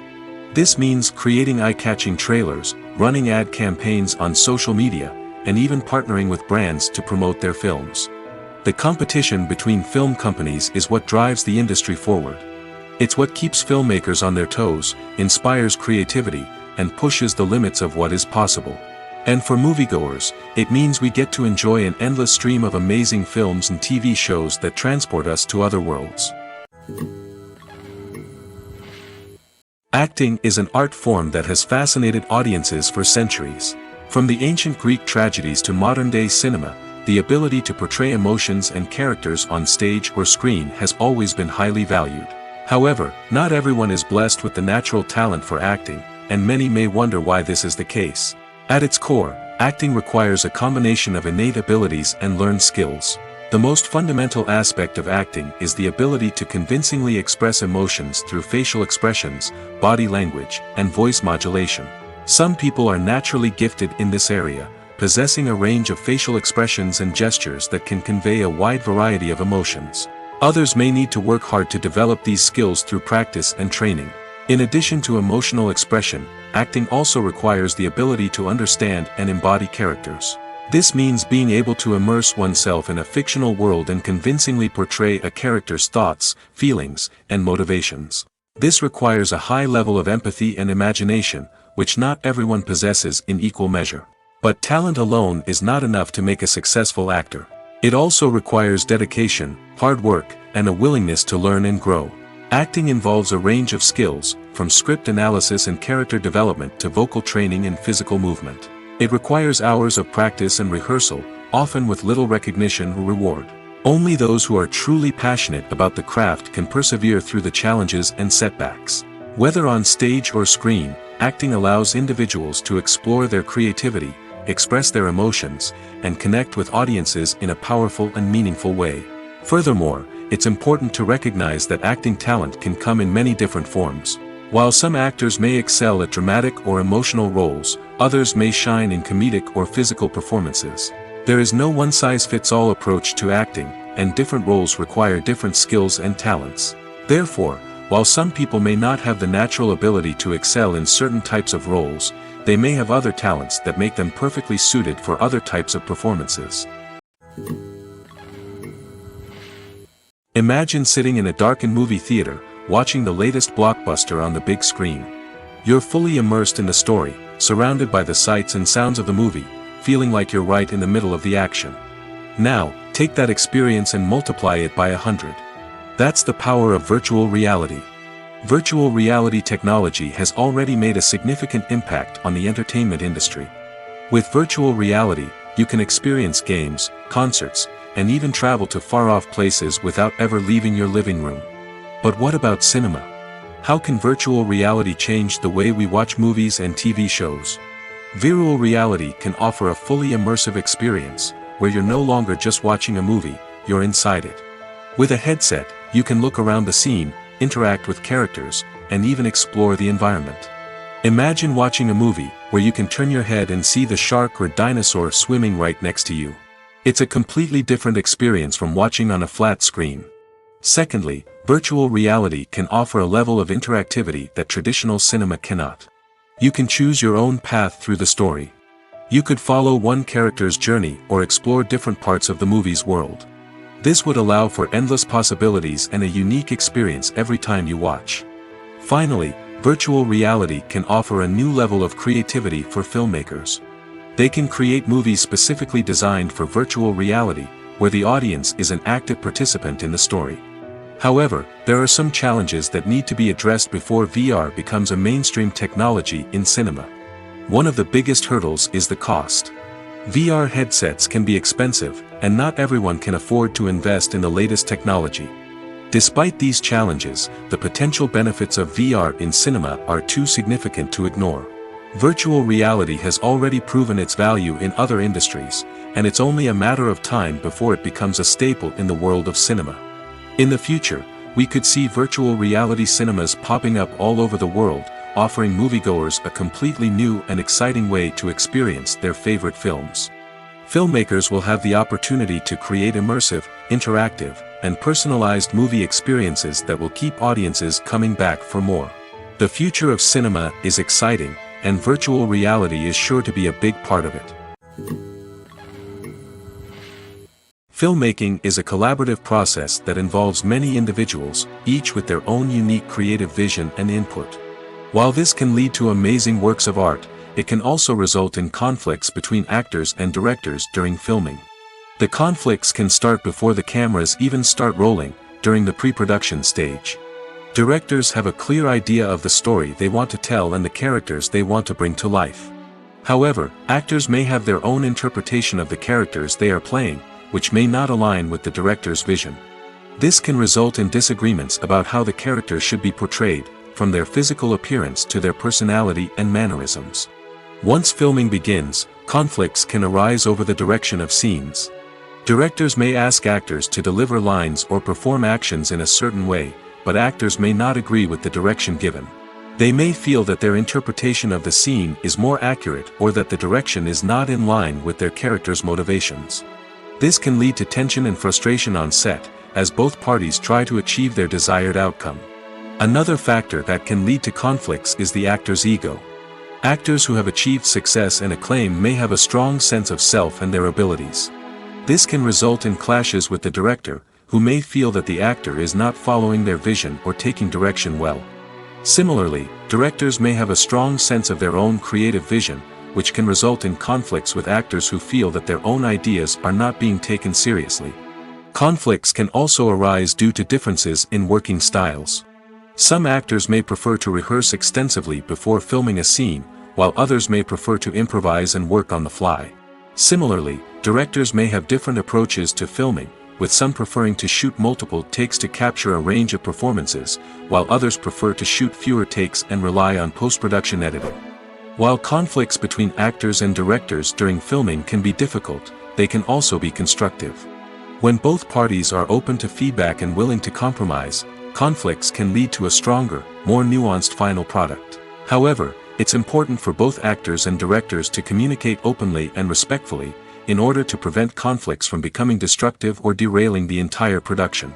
This means creating eye-catching trailers, running ad campaigns on social media, and even partnering with brands to promote their films. The competition between film companies is what drives the industry forward. It's what keeps filmmakers on their toes, inspires creativity, and pushes the limits of what is possible. And for moviegoers, it means we get to enjoy an endless stream of amazing films and TV shows that transport us to other worlds. Acting is an art form that has fascinated audiences for centuries. From the ancient Greek tragedies to modern-day cinema, the ability to portray emotions and characters on stage or screen has always been highly valued. However, not everyone is blessed with the natural talent for acting, and many may wonder why this is the case. At its core, acting requires a combination of innate abilities and learned skills. The most fundamental aspect of acting is the ability to convincingly express emotions through facial expressions, body language, and voice modulation. Some people are naturally gifted in this area, possessing a range of facial expressions and gestures that can convey a wide variety of emotions. Others may need to work hard to develop these skills through practice and training. In addition to emotional expression, acting also requires the ability to understand and embody characters. This means being able to immerse oneself in a fictional world and convincingly portray a character's thoughts, feelings, and motivations. This requires a high level of empathy and imagination, which not everyone possesses in equal measure. But talent alone is not enough to make a successful actor. It also requires dedication, hard work, and a willingness to learn and grow. Acting involves a range of skills, from script analysis and character development to vocal training and physical movement. It requires hours of practice and rehearsal, often with little recognition or reward. Only those who are truly passionate about the craft can persevere through the challenges and setbacks. Whether on stage or screen, acting allows individuals to explore their creativity, express their emotions, and connect with audiences in a powerful and meaningful way. Furthermore, it's important to recognize that acting talent can come in many different forms. While some actors may excel at dramatic or emotional roles, others may shine in comedic or physical performances. There is no one-size-fits-all approach to acting, and different roles require different skills and talents. Therefore, while some people may not have the natural ability to excel in certain types of roles, they may have other talents that make them perfectly suited for other types of performances. Imagine sitting in a darkened movie theater, watching the latest blockbuster on the big screen. You're fully immersed in the story, surrounded by the sights and sounds of the movie, feeling like you're right in the middle of the action. Now, take that experience and multiply it by 100. That's the power of virtual reality. Virtual reality technology has already made a significant impact on the entertainment industry. With virtual reality, you can experience games, concerts, and even travel to far-off places without ever leaving your living room. But what about cinema? How can virtual reality change the way we watch movies and TV shows? Virtual reality can offer a fully immersive experience, where you're no longer just watching a movie, you're inside it. With a headset, you can look around the scene, interact with characters, and even explore the environment. Imagine watching a movie where you can turn your head and see the shark or dinosaur swimming right next to you. It's a completely different experience from watching on a flat screen. Secondly, virtual reality can offer a level of interactivity that traditional cinema cannot. You can choose your own path through the story. You could follow one character's journey or explore different parts of the movie's world. This would allow for endless possibilities and a unique experience every time you watch. Finally, virtual reality can offer a new level of creativity for filmmakers. They can create movies specifically designed for virtual reality, where the audience is an active participant in the story. However, there are some challenges that need to be addressed before VR becomes a mainstream technology in cinema. One of the biggest hurdles is the cost. VR headsets can be expensive, and not everyone can afford to invest in the latest technology. Despite these challenges, the potential benefits of VR in cinema are too significant to ignore. Virtual reality has already proven its value in other industries, and it's only a matter of time before it becomes a staple in the world of cinema. In the future, we could see virtual reality cinemas popping up all over the world, offering moviegoers a completely new and exciting way to experience their favorite films. Filmmakers will have the opportunity to create immersive, interactive, and personalized movie experiences that will keep audiences coming back for more. The future of cinema is exciting, and virtual reality is sure to be a big part of it. Filmmaking is a collaborative process that involves many individuals, each with their own unique creative vision and input. While this can lead to amazing works of art, it can also result in conflicts between actors and directors during filming. The conflicts can start before the cameras even start rolling, during the pre-production stage. Directors have a clear idea of the story they want to tell and the characters they want to bring to life. However, actors may have their own interpretation of the characters they are playing, which may not align with the director's vision. This can result in disagreements about how the characters should be portrayed, from their physical appearance to their personality and mannerisms. Once filming begins, conflicts can arise over the direction of scenes. Directors may ask actors to deliver lines or perform actions in a certain way, but actors may not agree with the direction given. They may feel that their interpretation of the scene is more accurate or that the direction is not in line with their character's motivations. This can lead to tension and frustration on set, as both parties try to achieve their desired outcome. Another factor that can lead to conflicts is the actor's ego. Actors who have achieved success and acclaim may have a strong sense of self and their abilities. This can result in clashes with the director, who may feel that the actor is not following their vision or taking direction well. Similarly, directors may have a strong sense of their own creative vision, which can result in conflicts with actors who feel that their own ideas are not being taken seriously. Conflicts can also arise due to differences in working styles. Some actors may prefer to rehearse extensively before filming a scene, while others may prefer to improvise and work on the fly. Similarly, directors may have different approaches to filming, with some preferring to shoot multiple takes to capture a range of performances, while others prefer to shoot fewer takes and rely on post-production editing. While conflicts between actors and directors during filming can be difficult, they can also be constructive. When both parties are open to feedback and willing to compromise, conflicts can lead to a stronger, more nuanced final product. However, it's important for both actors and directors to communicate openly and respectfully, in order to prevent conflicts from becoming destructive or derailing the entire production.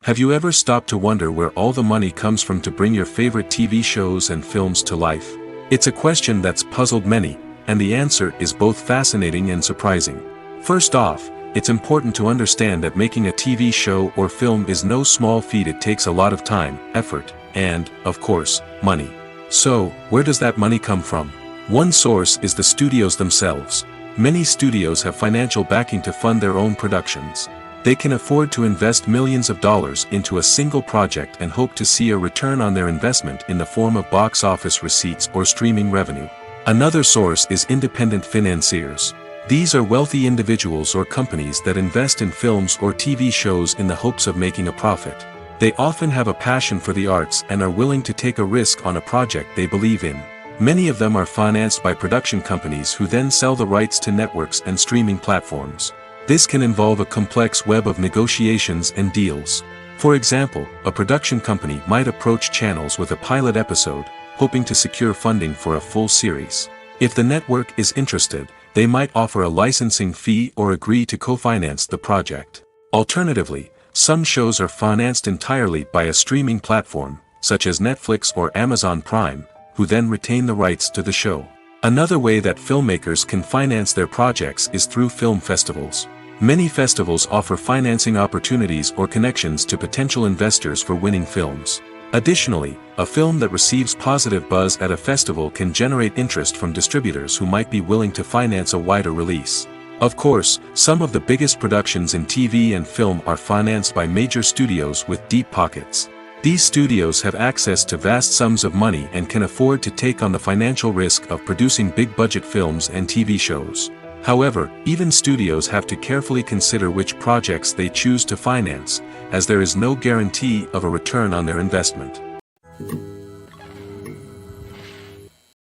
Have you ever stopped to wonder where all the money comes from to bring your favorite TV shows and films to life? It's a question that's puzzled many, and the answer is both fascinating and surprising. First off, it's important to understand that making a TV show or film is no small feat. It takes a lot of time, effort, and, of course, money. So, where does that money come from? One source is the studios themselves. Many studios have financial backing to fund their own productions. They can afford to invest millions of dollars into a single project and hope to see a return on their investment in the form of box office receipts or streaming revenue. Another source is independent financiers. These are wealthy individuals or companies that invest in films or TV shows in the hopes of making a profit. They often have a passion for the arts and are willing to take a risk on a project they believe in. Many of them are financed by production companies who then sell the rights to networks and streaming platforms. This can involve a complex web of negotiations and deals. For example, a production company might approach channels with a pilot episode, hoping to secure funding for a full series. If the network is interested, they might offer a licensing fee or agree to co-finance the project. Alternatively, some shows are financed entirely by a streaming platform, such as Netflix or Amazon Prime, who then retain the rights to the show. Another way that filmmakers can finance their projects is through film festivals. Many festivals offer financing opportunities or connections to potential investors for winning films. Additionally, a film that receives positive buzz at a festival can generate interest from distributors who might be willing to finance a wider release. Of course, some of the biggest productions in TV and film are financed by major studios with deep pockets. These studios have access to vast sums of money and can afford to take on the financial risk of producing big-budget films and TV shows. However, even studios have to carefully consider which projects they choose to finance, as there is no guarantee of a return on their investment.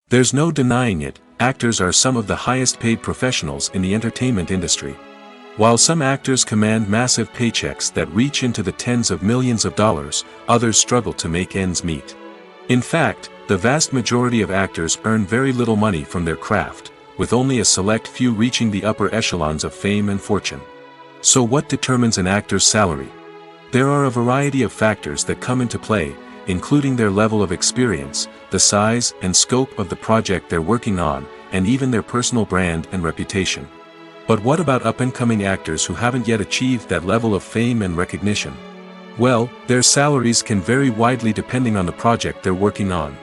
There's no denying it, actors are some of the highest-paid professionals in the entertainment industry. While some actors command massive paychecks that reach into the tens of millions of dollars, others struggle to make ends meet. In fact, the vast majority of actors earn very little money from their craft, with only a select few reaching the upper echelons of fame and fortune. So what determines an actor's salary? There are a variety of factors that come into play, including their level of experience, the size and scope of the project they're working on, and even their personal brand and reputation. But what about up-and-coming actors who haven't yet achieved that level of fame and recognition? Well, their salaries can vary widely depending on the project they're working on.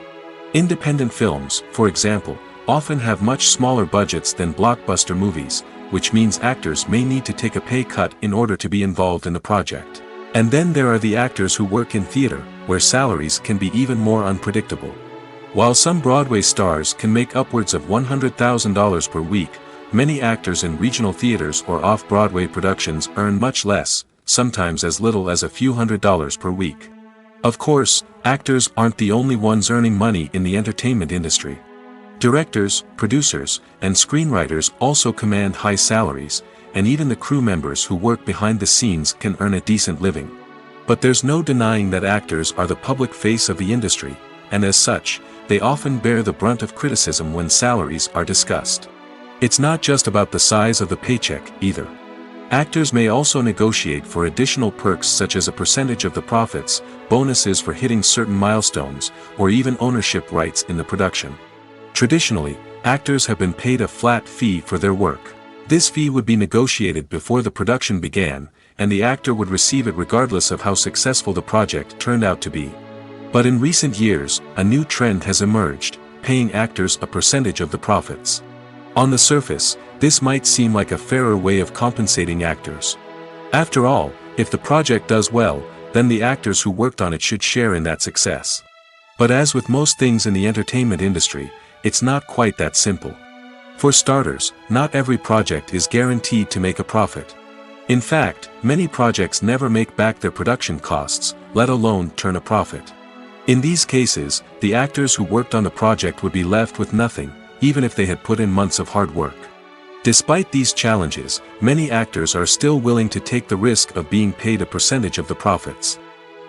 Independent films, for example, often have much smaller budgets than blockbuster movies, which means actors may need to take a pay cut in order to be involved in the project. And then there are the actors who work in theater, where salaries can be even more unpredictable. While some Broadway stars can make upwards of $100,000 per week, many actors in regional theaters or off-Broadway productions earn much less, sometimes as little as a few $100s per week. Of course, actors aren't the only ones earning money in the entertainment industry. Directors, producers, and screenwriters also command high salaries, and even the crew members who work behind the scenes can earn a decent living. But there's no denying that actors are the public face of the industry, and as such, they often bear the brunt of criticism when salaries are discussed. It's not just about the size of the paycheck, either. Actors may also negotiate for additional perks such as a percentage of the profits, bonuses for hitting certain milestones, or even ownership rights in the production. Traditionally, actors have been paid a flat fee for their work. This fee would be negotiated before the production began, and the actor would receive it regardless of how successful the project turned out to be. But in recent years, a new trend has emerged, paying actors a percentage of the profits. On the surface, this might seem like a fairer way of compensating actors. After all, if the project does well, then the actors who worked on it should share in that success. But as with most things in the entertainment industry, it's not quite that simple. For starters, not every project is guaranteed to make a profit. In fact, many projects never make back their production costs, let alone turn a profit. In these cases, the actors who worked on the project would be left with nothing, even if they had put in months of hard work. Despite these challenges, many actors are still willing to take the risk of being paid a percentage of the profits.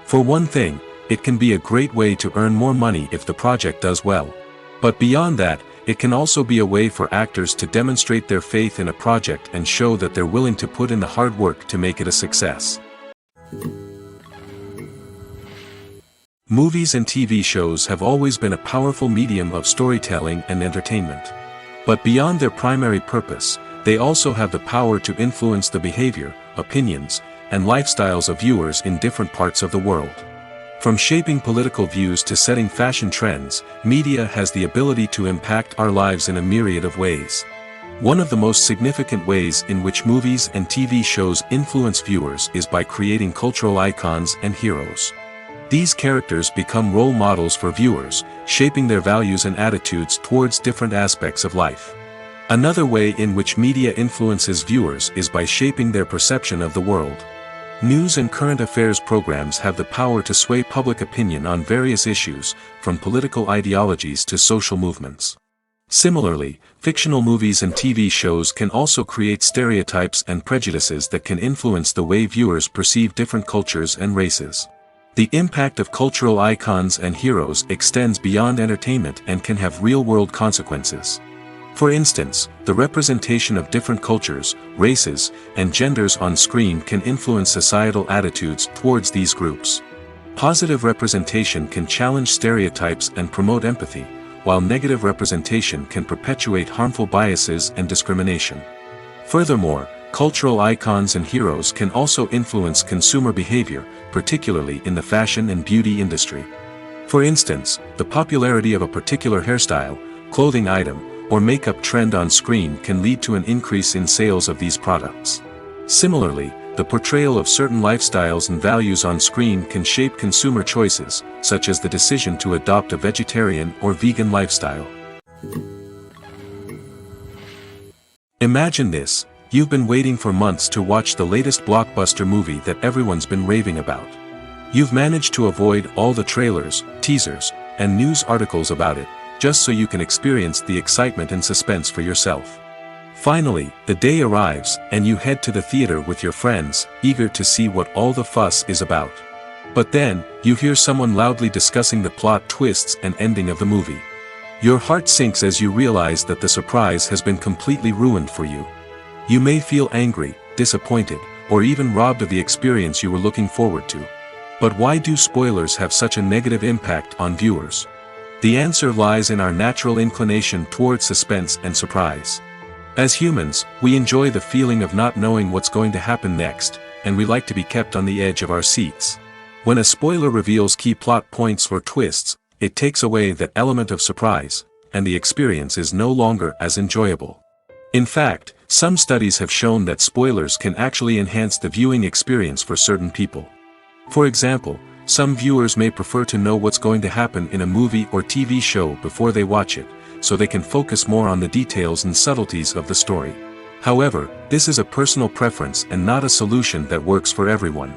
For one thing, it can be a great way to earn more money if the project does well. But beyond that, it can also be a way for actors to demonstrate their faith in a project and show that they're willing to put in the hard work to make it a success. Movies and TV shows have always been a powerful medium of storytelling and entertainment. But beyond their primary purpose, they also have the power to influence the behavior, opinions, and lifestyles of viewers in different parts of the world. From shaping political views to setting fashion trends, media has the ability to impact our lives in a myriad of ways. One of the most significant ways in which movies and TV shows influence viewers is by creating cultural icons and heroes. These characters become role models for viewers, shaping their values and attitudes towards different aspects of life. Another way in which media influences viewers is by shaping their perception of the world. News and current affairs programs have the power to sway public opinion on various issues, from political ideologies to social movements. Similarly, fictional movies and TV shows can also create stereotypes and prejudices that can influence the way viewers perceive different cultures and races. The impact of cultural icons and heroes extends beyond entertainment and can have real-world consequences. For instance, the representation of different cultures, races, and genders on screen can influence societal attitudes towards these groups. Positive representation can challenge stereotypes and promote empathy, while negative representation can perpetuate harmful biases and discrimination. Furthermore, cultural icons and heroes can also influence consumer behavior, particularly in the fashion and beauty industry. For instance, the popularity of a particular hairstyle, clothing item, or makeup trend on screen can lead to an increase in sales of these products. Similarly, the portrayal of certain lifestyles and values on screen can shape consumer choices, such as the decision to adopt a vegetarian or vegan lifestyle. Imagine this: you've been waiting for months to watch the latest blockbuster movie that everyone's been raving about. You've managed to avoid all the trailers, teasers, and news articles about it, just so you can experience the excitement and suspense for yourself. Finally, the day arrives, and you head to the theater with your friends, eager to see what all the fuss is about. But then, you hear someone loudly discussing the plot twists and ending of the movie. Your heart sinks as you realize that the surprise has been completely ruined for you. You may feel angry, disappointed, or even robbed of the experience you were looking forward to. But why do spoilers have such a negative impact on viewers? The answer lies in our natural inclination towards suspense and surprise. As humans, we enjoy the feeling of not knowing what's going to happen next, and we like to be kept on the edge of our seats. When a spoiler reveals key plot points or twists, it takes away that element of surprise, and the experience is no longer as enjoyable. In fact, some studies have shown that spoilers can actually enhance the viewing experience for certain people. For example, some viewers may prefer to know what's going to happen in a movie or TV show before they watch it, so they can focus more on the details and subtleties of the story. However, this is a personal preference and not a solution that works for everyone.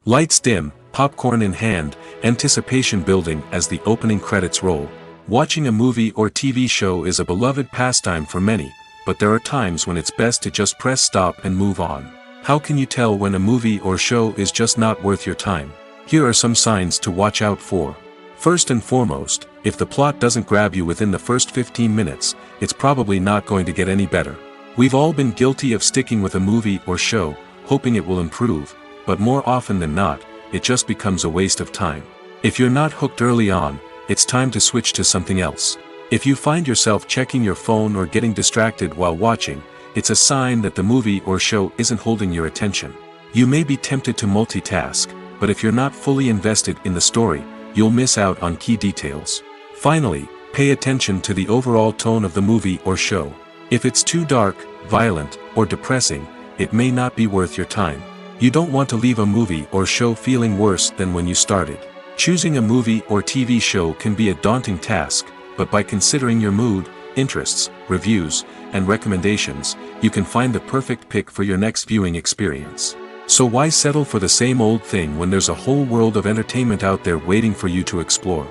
Lights dim, popcorn in hand, anticipation building as the opening credits roll. Watching a movie or TV show is a beloved pastime for many, but there are times when it's best to just press stop and move on. How can you tell when a movie or show is just not worth your time? Here are some signs to watch out for. First and foremost, if the plot doesn't grab you within the first 15 minutes, it's probably not going to get any better. We've all been guilty of sticking with a movie or show, hoping it will improve, but more often than not, it just becomes a waste of time. If you're not hooked early on, it's time to switch to something else. If you find yourself checking your phone or getting distracted while watching, it's a sign that the movie or show isn't holding your attention. You may be tempted to multitask, but if you're not fully invested in the story, you'll miss out on key details. Finally, pay attention to the overall tone of the movie or show. If it's too dark, violent, or depressing, it may not be worth your time. You don't want to leave a movie or show feeling worse than when you started. Choosing a movie or TV show can be a daunting task, but by considering your mood, interests, reviews, and recommendations, you can find the perfect pick for your next viewing experience. So why settle for the same old thing when there's a whole world of entertainment out there waiting for you to explore?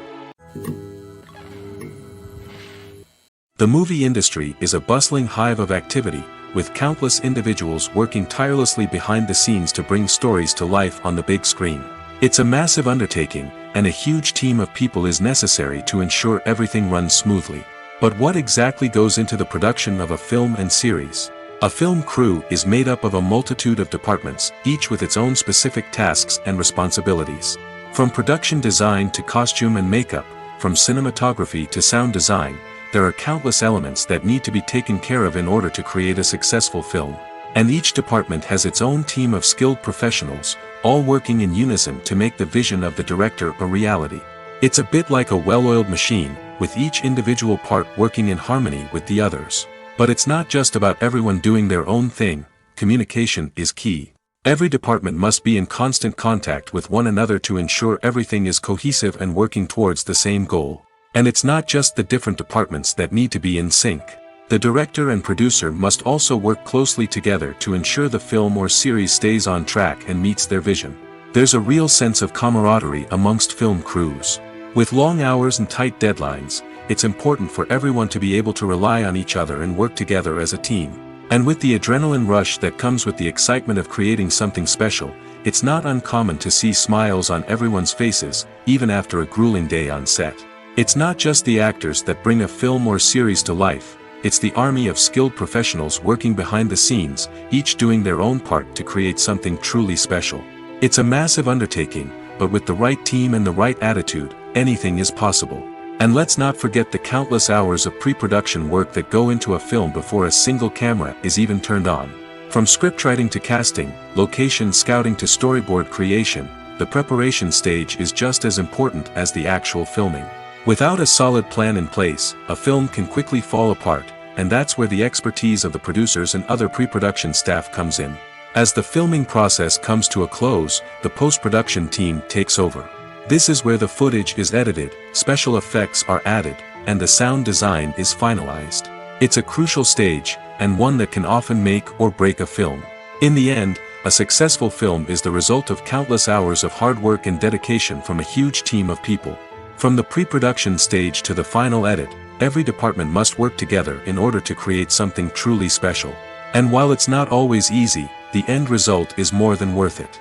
The movie industry is a bustling hive of activity, with countless individuals working tirelessly behind the scenes to bring stories to life on the big screen. It's a massive undertaking, and a huge team of people is necessary to ensure everything runs smoothly. But what exactly goes into the production of a film and series? A film crew is made up of a multitude of departments, each with its own specific tasks and responsibilities. From production design to costume and makeup, from cinematography to sound design, there are countless elements that need to be taken care of in order to create a successful film. And each department has its own team of skilled professionals, all working in unison to make the vision of the director a reality. It's a bit like a well-oiled machine, with each individual part working in harmony with the others. But it's not just about everyone doing their own thing. Communication is key. Every department must be in constant contact with one another to ensure everything is cohesive and working towards the same goal. And it's not just the different departments that need to be in sync. The director and producer must also work closely together to ensure the film or series stays on track and meets their vision. There's a real sense of camaraderie amongst film crews. With long hours and tight deadlines, it's important for everyone to be able to rely on each other and work together as a team. And with the adrenaline rush that comes with the excitement of creating something special, it's not uncommon to see smiles on everyone's faces, even after a grueling day on set. It's not just the actors that bring a film or series to life. it's the army of skilled professionals working behind the scenes, each doing their own part to create something truly special. It's a massive undertaking, but with the right team and the right attitude, anything is possible. And let's not forget the countless hours of pre-production work that go into a film before a single camera is even turned on. From scriptwriting to casting, location scouting to storyboard creation, the preparation stage is just as important as the actual filming. Without a solid plan in place, a film can quickly fall apart, and that's where the expertise of the producers and other pre-production staff comes in. As the filming process comes to a close, the post-production team takes over. This is where the footage is edited, special effects are added, and the sound design is finalized. It's a crucial stage, and one that can often make or break a film. In the end, a successful film is the result of countless hours of hard work and dedication from a huge team of people. From the pre-production stage to the final edit, every department must work together in order to create something truly special. And while it's not always easy, the end result is more than worth it.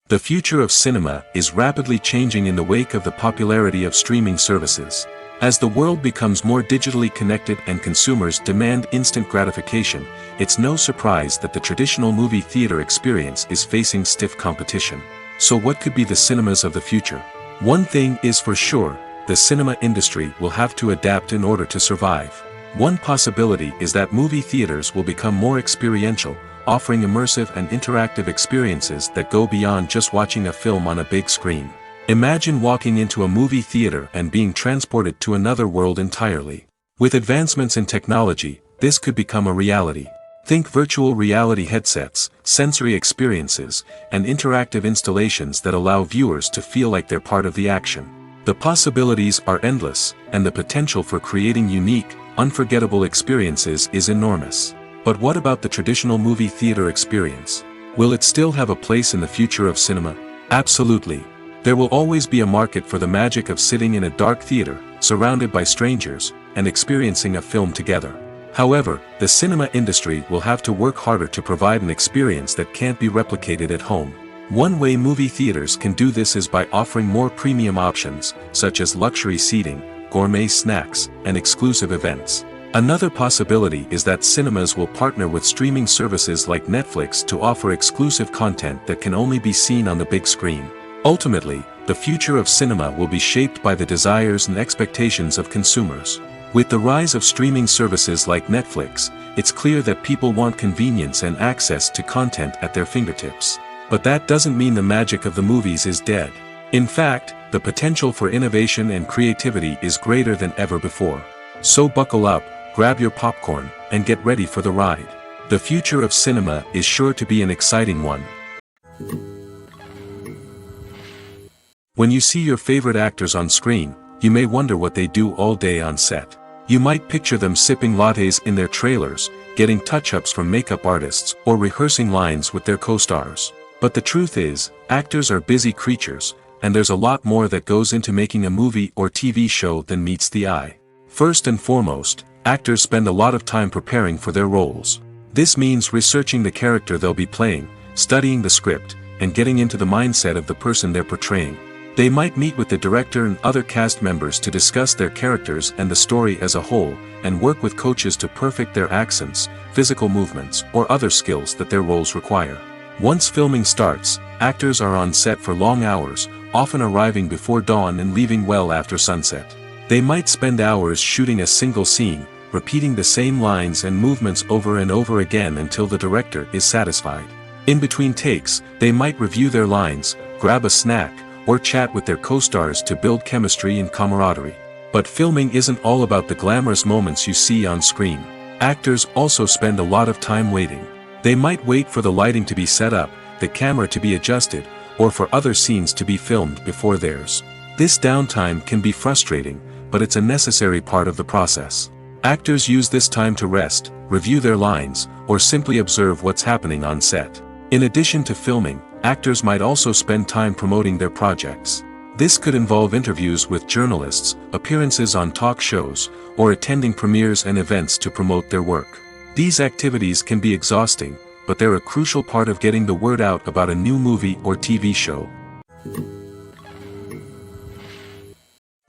The future of cinema is rapidly changing in the wake of the popularity of streaming services. As the world becomes more digitally connected and consumers demand instant gratification, it's no surprise that the traditional movie theater experience is facing stiff competition. So what could be the cinemas of the future? One thing is for sure, the cinema industry will have to adapt in order to survive. One possibility is that movie theaters will become more experiential, offering immersive and interactive experiences that go beyond just watching a film on a big screen. Imagine walking into a movie theater and being transported to another world entirely. With advancements in technology, this could become a reality. Think virtual reality headsets, sensory experiences, and interactive installations that allow viewers to feel like they're part of the action. The possibilities are endless, and the potential for creating unique, unforgettable experiences is enormous. But what about the traditional movie theater experience? Will it still have a place in the future of cinema? Absolutely. There will always be a market for the magic of sitting in a dark theater, surrounded by strangers, and experiencing a film together. However, the cinema industry will have to work harder to provide an experience that can't be replicated at home. One way movie theaters can do this is by offering more premium options, such as luxury seating, gourmet snacks, and exclusive events. Another possibility is that cinemas will partner with streaming services like Netflix to offer exclusive content that can only be seen on the big screen. Ultimately, the future of cinema will be shaped by the desires and expectations of consumers. With the rise of streaming services like Netflix, it's clear that people want convenience and access to content at their fingertips. But that doesn't mean the magic of the movies is dead. In fact, the potential for innovation and creativity is greater than ever before. So buckle up, grab your popcorn, and get ready for the ride. The future of cinema is sure to be an exciting one. When you see your favorite actors on screen, you may wonder what they do all day on set. You might picture them sipping lattes in their trailers, getting touch-ups from makeup artists, or rehearsing lines with their co-stars. But the truth is, actors are busy creatures, and there's a lot more that goes into making a movie or TV show than meets the eye. First and foremost, actors spend a lot of time preparing for their roles. This means researching the character they'll be playing, studying the script, and getting into the mindset of the person they're portraying. They might meet with the director and other cast members to discuss their characters and the story as a whole, and work with coaches to perfect their accents, physical movements, or other skills that their roles require. Once filming starts, actors are on set for long hours, often arriving before dawn and leaving well after sunset. They might spend hours shooting a single scene, repeating the same lines and movements over and over again until the director is satisfied. In between takes, they might review their lines, grab a snack, or chat with their co-stars to build chemistry and camaraderie. But filming isn't all about the glamorous moments you see on screen. Actors also spend a lot of time waiting. They might wait for the lighting to be set up, the camera to be adjusted, or for other scenes to be filmed before theirs. This downtime can be frustrating, but it's a necessary part of the process. Actors use this time to rest, review their lines, or simply observe what's happening on set. In addition to filming, actors might also spend time promoting their projects. This could involve interviews with journalists, appearances on talk shows, or attending premieres and events to promote their work. These activities can be exhausting, but they're a crucial part of getting the word out about a new movie or TV show.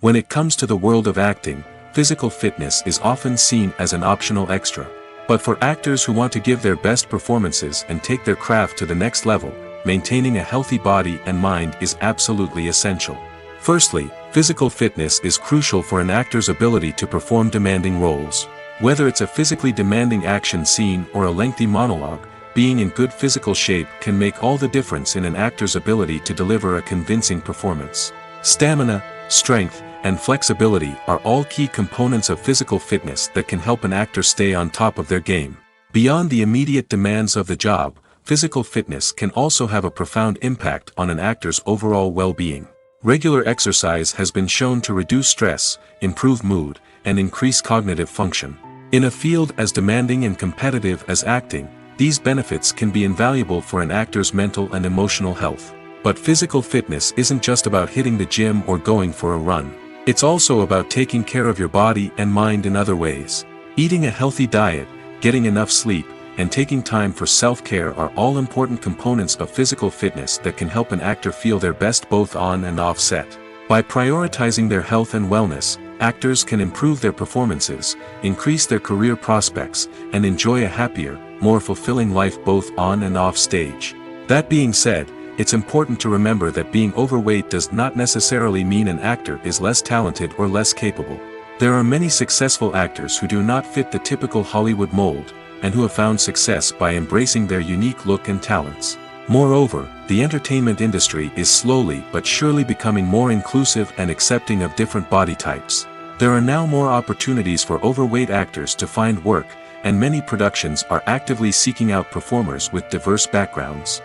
When it comes to the world of acting, physical fitness is often seen as an optional extra. But for actors who want to give their best performances and take their craft to the next level, maintaining a healthy body and mind is absolutely essential. Firstly, physical fitness is crucial for an actor's ability to perform demanding roles. Whether it's a physically demanding action scene or a lengthy monologue, being in good physical shape can make all the difference in an actor's ability to deliver a convincing performance. Stamina, strength, and flexibility are all key components of physical fitness that can help an actor stay on top of their game. Beyond the immediate demands of the job, physical fitness can also have a profound impact on an actor's overall well-being. Regular exercise has been shown to reduce stress, improve mood, and increase cognitive function. In a field as demanding and competitive as acting, these benefits can be invaluable for an actor's mental and emotional health. But physical fitness isn't just about hitting the gym or going for a run. It's also about taking care of your body and mind in other ways. Eating a healthy diet, getting enough sleep, and taking time for self-care are all important components of physical fitness that can help an actor feel their best both on and off set. By prioritizing their health and wellness, actors can improve their performances, increase their career prospects, and enjoy a happier, more fulfilling life both on and off stage. That being said, it's important to remember that being overweight does not necessarily mean an actor is less talented or less capable. There are many successful actors who do not fit the typical Hollywood mold, and who have found success by embracing their unique look and talents. Moreover, the entertainment industry is slowly but surely becoming more inclusive and accepting of different body types. There are now more opportunities for overweight actors to find work, and many productions are actively seeking out performers with diverse backgrounds.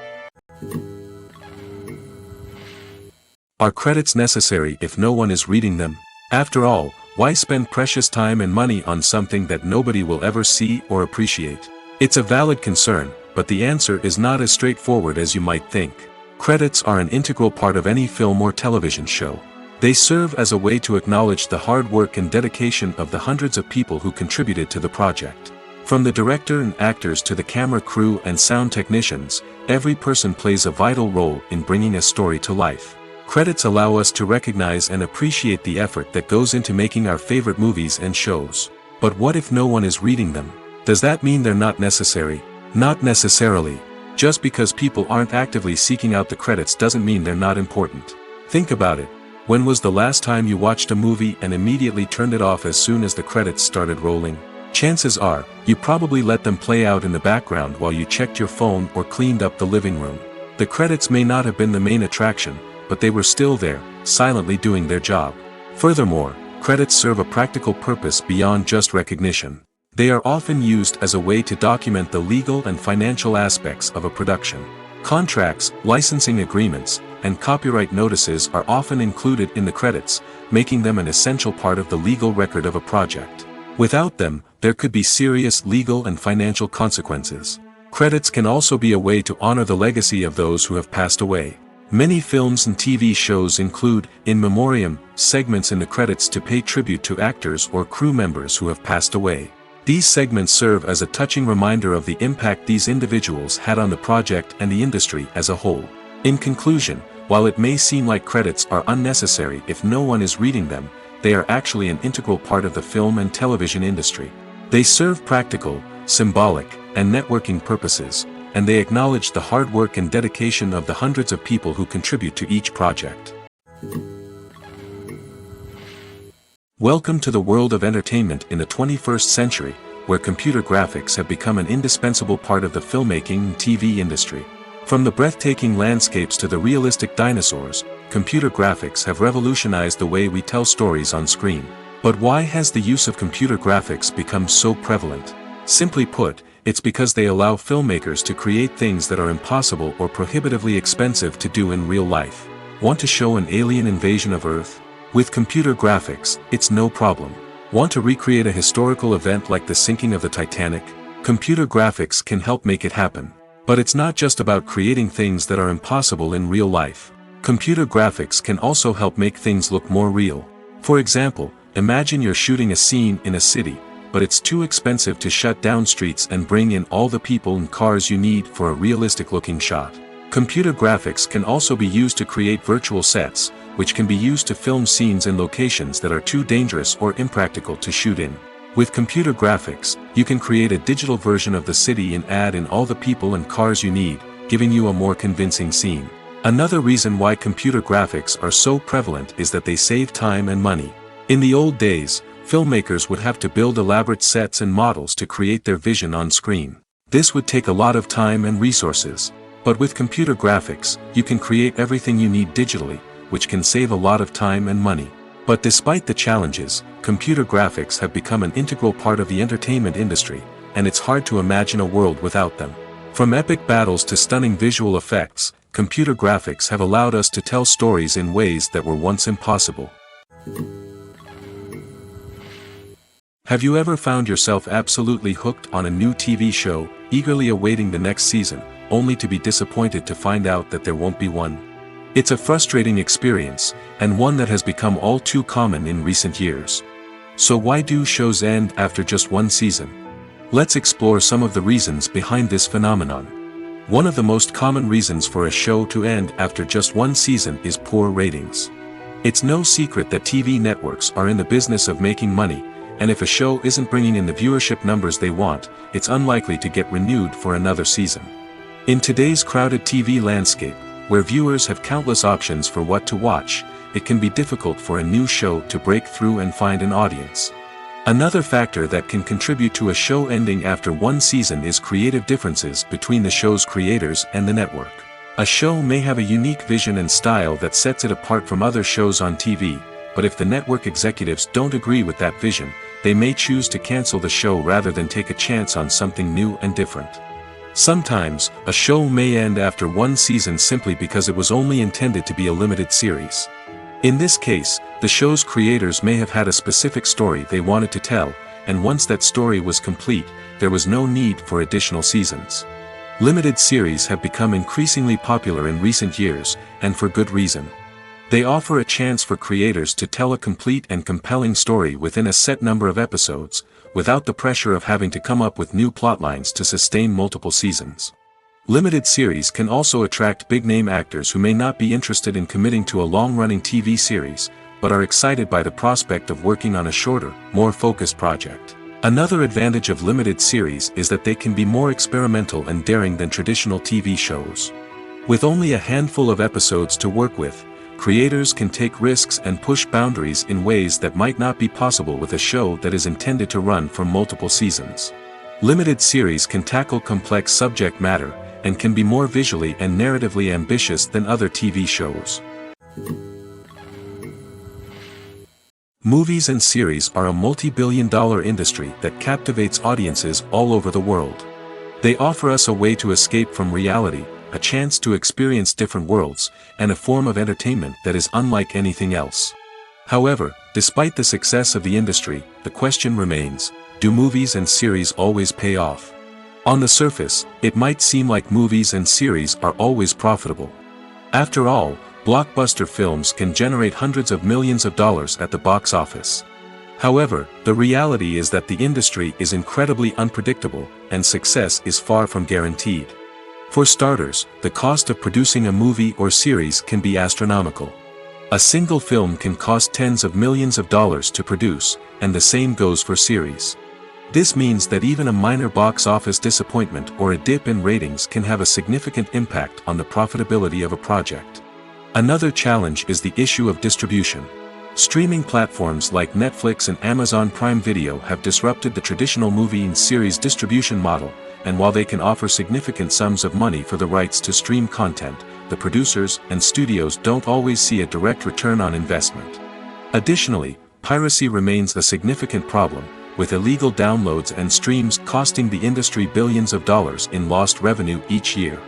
Are credits necessary if no one is reading them? After all, why spend precious time and money on something that nobody will ever see or appreciate? It's a valid concern, but the answer is not as straightforward as you might think. Credits are an integral part of any film or television show. They serve as a way to acknowledge the hard work and dedication of the hundreds of people who contributed to the project. From the director and actors to the camera crew and sound technicians, every person plays a vital role in bringing a story to life. Credits allow us to recognize and appreciate the effort that goes into making our favorite movies and shows. But what if no one is reading them? Does that mean they're not necessary? Not necessarily. Just because people aren't actively seeking out the credits doesn't mean they're not important. Think about it. When was the last time you watched a movie and immediately turned it off as soon as the credits started rolling? Chances are, you probably let them play out in the background while you checked your phone or cleaned up the living room. The credits may not have been the main attraction, but they were still there, silently doing their job. Furthermore, credits serve a practical purpose beyond just recognition. They are often used as a way to document the legal and financial aspects of a production. Contracts, licensing agreements, and copyright notices are often included in the credits, making them an essential part of the legal record of a project. Without them, there could be serious legal and financial consequences. Credits can also be a way to honor the legacy of those who have passed away. Many films and TV shows include, in memoriam, segments in the credits to pay tribute to actors or crew members who have passed away. These segments serve as a touching reminder of the impact these individuals had on the project and the industry as a whole. In conclusion, while it may seem like credits are unnecessary if no one is reading them, they are actually an integral part of the film and television industry. They serve practical, symbolic, and networking purposes, and they acknowledge the hard work and dedication of the hundreds of people who contribute to each project. Welcome to the world of entertainment in the 21st century, where computer graphics have become an indispensable part of the filmmaking and TV industry. From the breathtaking landscapes to the realistic dinosaurs, computer graphics have revolutionized the way we tell stories on screen. But why has the use of computer graphics become so prevalent? Simply put, it's because they allow filmmakers to create things that are impossible or prohibitively expensive to do in real life. Want to show an alien invasion of Earth? With computer graphics, it's no problem. Want to recreate a historical event like the sinking of the Titanic? Computer graphics can help make it happen. But it's not just about creating things that are impossible in real life. Computer graphics can also help make things look more real. For example, imagine you're shooting a scene in a city, but it's too expensive to shut down streets and bring in all the people and cars you need for a realistic-looking shot. Computer graphics can also be used to create virtual sets, which can be used to film scenes in locations that are too dangerous or impractical to shoot in. With computer graphics, you can create a digital version of the city and add in all the people and cars you need, giving you a more convincing scene. Another reason why computer graphics are so prevalent is that they save time and money. In the old days, filmmakers would have to build elaborate sets and models to create their vision on screen. This would take a lot of time and resources. But with computer graphics, you can create everything you need digitally, which can save a lot of time and money. But despite the challenges, computer graphics have become an integral part of the entertainment industry, and it's hard to imagine a world without them. From epic battles to stunning visual effects, computer graphics have allowed us to tell stories in ways that were once impossible. Have you ever found yourself absolutely hooked on a new TV show, eagerly awaiting the next season, only to be disappointed to find out that there won't be one? It's a frustrating experience, and one that has become all too common in recent years. So why do shows end after just one season? Let's explore some of the reasons behind this phenomenon. One of the most common reasons for a show to end after just one season is poor ratings. It's no secret that TV networks are in the business of making money, and if a show isn't bringing in the viewership numbers they want, it's unlikely to get renewed for another season. In today's crowded TV landscape, where viewers have countless options for what to watch, it can be difficult for a new show to break through and find an audience. Another factor that can contribute to a show ending after one season is creative differences between the show's creators and the network. A show may have a unique vision and style that sets it apart from other shows on TV, but if the network executives don't agree with that vision, they may choose to cancel the show rather than take a chance on something new and different. Sometimes, a show may end after one season simply because it was only intended to be a limited series. In this case, the show's creators may have had a specific story they wanted to tell, and once that story was complete, there was no need for additional seasons. Limited series have become increasingly popular in recent years, and for good reason. They offer a chance for creators to tell a complete and compelling story within a set number of episodes, without the pressure of having to come up with new plotlines to sustain multiple seasons. Limited series can also attract big-name actors who may not be interested in committing to a long-running TV series, but are excited by the prospect of working on a shorter, more focused project. Another advantage of limited series is that they can be more experimental and daring than traditional TV shows. With only a handful of episodes to work with, creators can take risks and push boundaries in ways that might not be possible with a show that is intended to run for multiple seasons. Limited series can tackle complex subject matter, and can be more visually and narratively ambitious than other TV shows. Movies and series are a multi-billion-dollar industry that captivates audiences all over the world. They offer us a way to escape from reality, a chance to experience different worlds, and a form of entertainment that is unlike anything else. However, despite the success of the industry, the question remains, do movies and series always pay off? On the surface, it might seem like movies and series are always profitable. After all, blockbuster films can generate hundreds of millions of dollars at the box office. However, the reality is that the industry is incredibly unpredictable, and success is far from guaranteed. For starters, the cost of producing a movie or series can be astronomical. A single film can cost tens of millions of dollars to produce, and the same goes for series. This means that even a minor box office disappointment or a dip in ratings can have a significant impact on the profitability of a project. Another challenge is the issue of distribution. Streaming platforms like Netflix and Amazon Prime Video have disrupted the traditional movie and series distribution model, and while they can offer significant sums of money for the rights to stream content, the producers and studios don't always see a direct return on investment. Additionally, piracy remains a significant problem, with illegal downloads and streams costing the industry billions of dollars in lost revenue each year.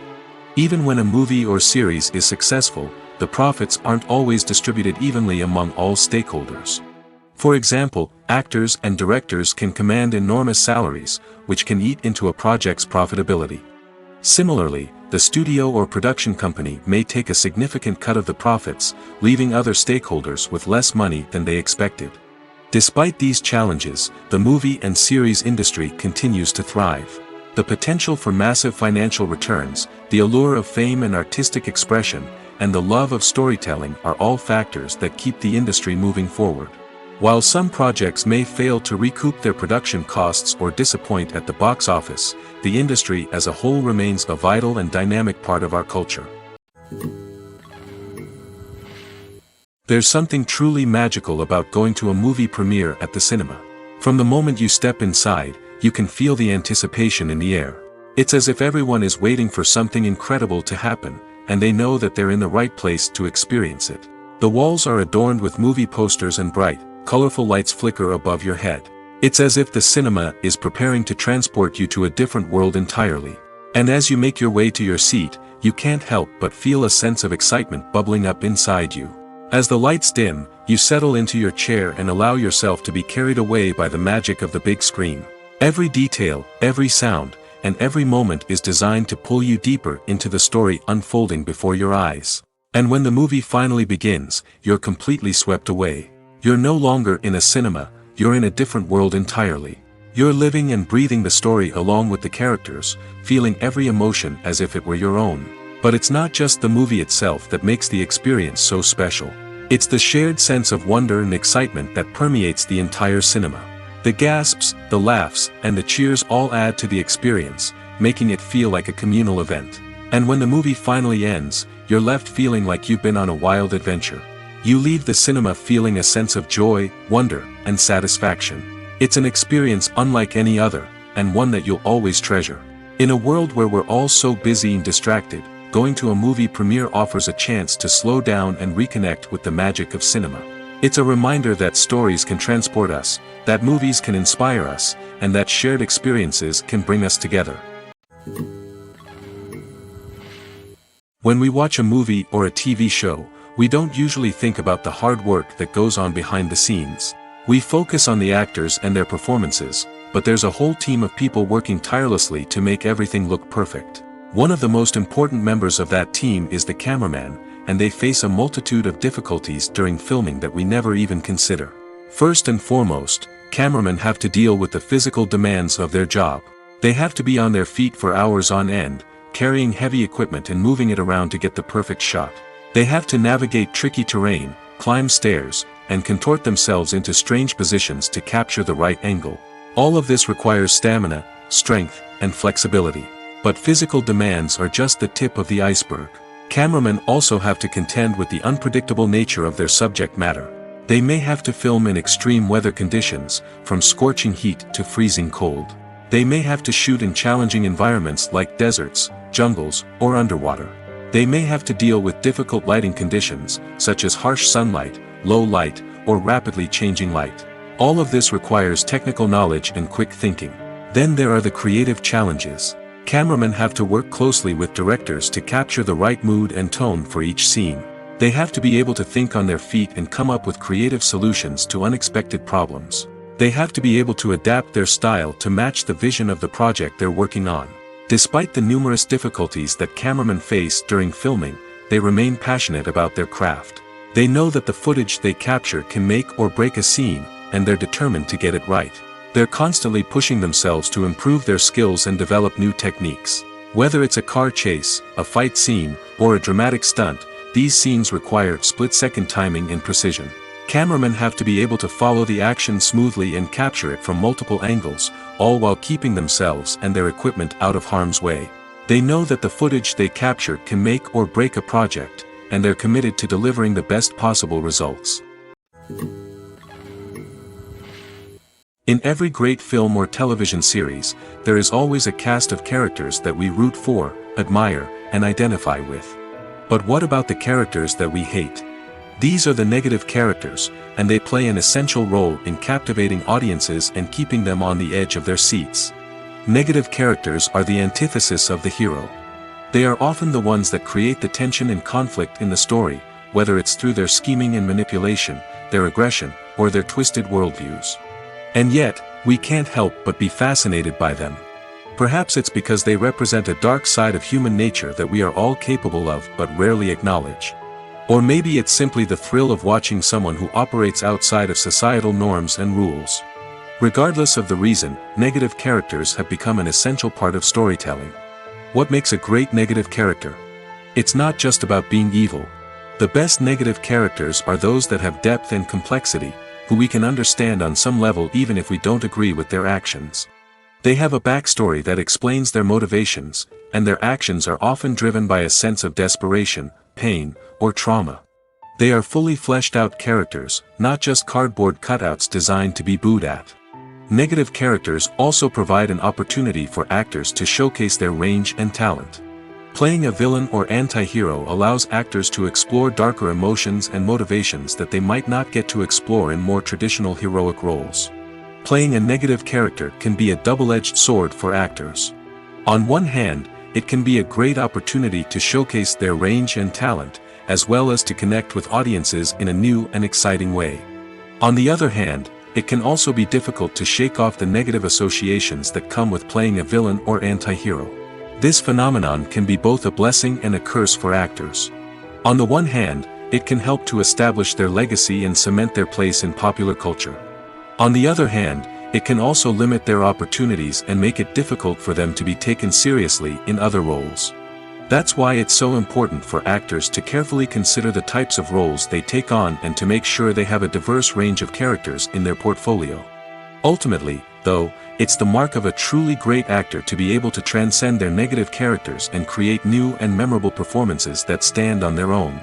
Even when a movie or series is successful, the profits aren't always distributed evenly among all stakeholders. For example, actors and directors can command enormous salaries, which can eat into a project's profitability. Similarly, the studio or production company may take a significant cut of the profits, leaving other stakeholders with less money than they expected. Despite these challenges, the movie and series industry continues to thrive. The potential for massive financial returns, the allure of fame and artistic expression, and the love of storytelling are all factors that keep the industry moving forward. While some projects may fail to recoup their production costs or disappoint at the box office, the industry as a whole remains a vital and dynamic part of our culture. There's something truly magical about going to a movie premiere at the cinema. From the moment you step inside, you can feel the anticipation in the air. It's as if everyone is waiting for something incredible to happen, and they know that they're in the right place to experience it. The walls are adorned with movie posters and bright, colorful lights flicker above your head. It's as if the cinema is preparing to transport you to a different world entirely. And as you make your way to your seat, you can't help but feel a sense of excitement bubbling up inside you. As the lights dim, you settle into your chair and allow yourself to be carried away by the magic of the big screen. Every detail, every sound, and every moment is designed to pull you deeper into the story unfolding before your eyes. And when the movie finally begins, you're completely swept away. You're no longer in a cinema, you're in a different world entirely. You're living and breathing the story along with the characters, feeling every emotion as if it were your own. But it's not just the movie itself that makes the experience so special. It's the shared sense of wonder and excitement that permeates the entire cinema. The gasps, the laughs, and the cheers all add to the experience, making it feel like a communal event. And when the movie finally ends, you're left feeling like you've been on a wild adventure. You leave the cinema feeling a sense of joy, wonder, and satisfaction. It's an experience unlike any other, and one that you'll always treasure. In a world where we're all so busy and distracted, going to a movie premiere offers a chance to slow down and reconnect with the magic of cinema. It's a reminder that stories can transport us, that movies can inspire us, and that shared experiences can bring us together. When we watch a movie or a TV show, we don't usually think about the hard work that goes on behind the scenes. We focus on the actors and their performances, but there's a whole team of people working tirelessly to make everything look perfect. One of the most important members of that team is the cameraman, and they face a multitude of difficulties during filming that we never even consider. First and foremost, cameramen have to deal with the physical demands of their job. They have to be on their feet for hours on end, carrying heavy equipment and moving it around to get the perfect shot. They have to navigate tricky terrain, climb stairs, and contort themselves into strange positions to capture the right angle. All of this requires stamina, strength, and flexibility. But physical demands are just the tip of the iceberg. Cameramen also have to contend with the unpredictable nature of their subject matter. They may have to film in extreme weather conditions, from scorching heat to freezing cold. They may have to shoot in challenging environments like deserts, jungles, or underwater. They may have to deal with difficult lighting conditions, such as harsh sunlight, low light, or rapidly changing light. All of this requires technical knowledge and quick thinking. Then there are the creative challenges. Cameramen have to work closely with directors to capture the right mood and tone for each scene. They have to be able to think on their feet and come up with creative solutions to unexpected problems. They have to be able to adapt their style to match the vision of the project they're working on. Despite the numerous difficulties that cameramen face during filming, they remain passionate about their craft. They know that the footage they capture can make or break a scene, and they're determined to get it right. They're constantly pushing themselves to improve their skills and develop new techniques. Whether it's a car chase, a fight scene, or a dramatic stunt, these scenes require split-second timing and precision. Cameramen have to be able to follow the action smoothly and capture it from multiple angles, all while keeping themselves and their equipment out of harm's way. They know that the footage they capture can make or break a project, and they're committed to delivering the best possible results. In every great film or television series, there is always a cast of characters that we root for, admire, and identify with. But what about the characters that we hate? These are the negative characters, and they play an essential role in captivating audiences and keeping them on the edge of their seats. Negative characters are the antithesis of the hero. They are often the ones that create the tension and conflict in the story, whether it's through their scheming and manipulation, their aggression, or their twisted worldviews. And yet, we can't help but be fascinated by them. Perhaps it's because they represent a dark side of human nature that we are all capable of but rarely acknowledge. Or maybe it's simply the thrill of watching someone who operates outside of societal norms and rules. Regardless of the reason, negative characters have become an essential part of storytelling. What makes a great negative character? It's not just about being evil. The best negative characters are those that have depth and complexity, who we can understand on some level even if we don't agree with their actions. They have a backstory that explains their motivations, and their actions are often driven by a sense of desperation, pain, or trauma. They are fully fleshed out characters, not just cardboard cutouts designed to be booed at. Negative characters also provide an opportunity for actors to showcase their range and talent. Playing a villain or anti-hero allows actors to explore darker emotions and motivations that they might not get to explore in more traditional heroic roles. Playing a negative character can be a double-edged sword for actors. On one hand, it can be a great opportunity to showcase their range and talent, as well as to connect with audiences in a new and exciting way. On the other hand, it can also be difficult to shake off the negative associations that come with playing a villain or anti-hero. This phenomenon can be both a blessing and a curse for actors. On the one hand, it can help to establish their legacy and cement their place in popular culture. On the other hand, it can also limit their opportunities and make it difficult for them to be taken seriously in other roles. That's why it's so important for actors to carefully consider the types of roles they take on and to make sure they have a diverse range of characters in their portfolio. Ultimately, though, it's the mark of a truly great actor to be able to transcend their negative characters and create new and memorable performances that stand on their own.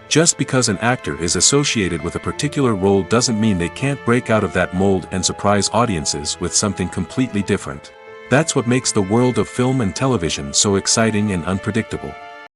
Just because an actor is associated with a particular role doesn't mean they can't break out of that mold and surprise audiences with something completely different. That's what makes the world of film and television so exciting and unpredictable.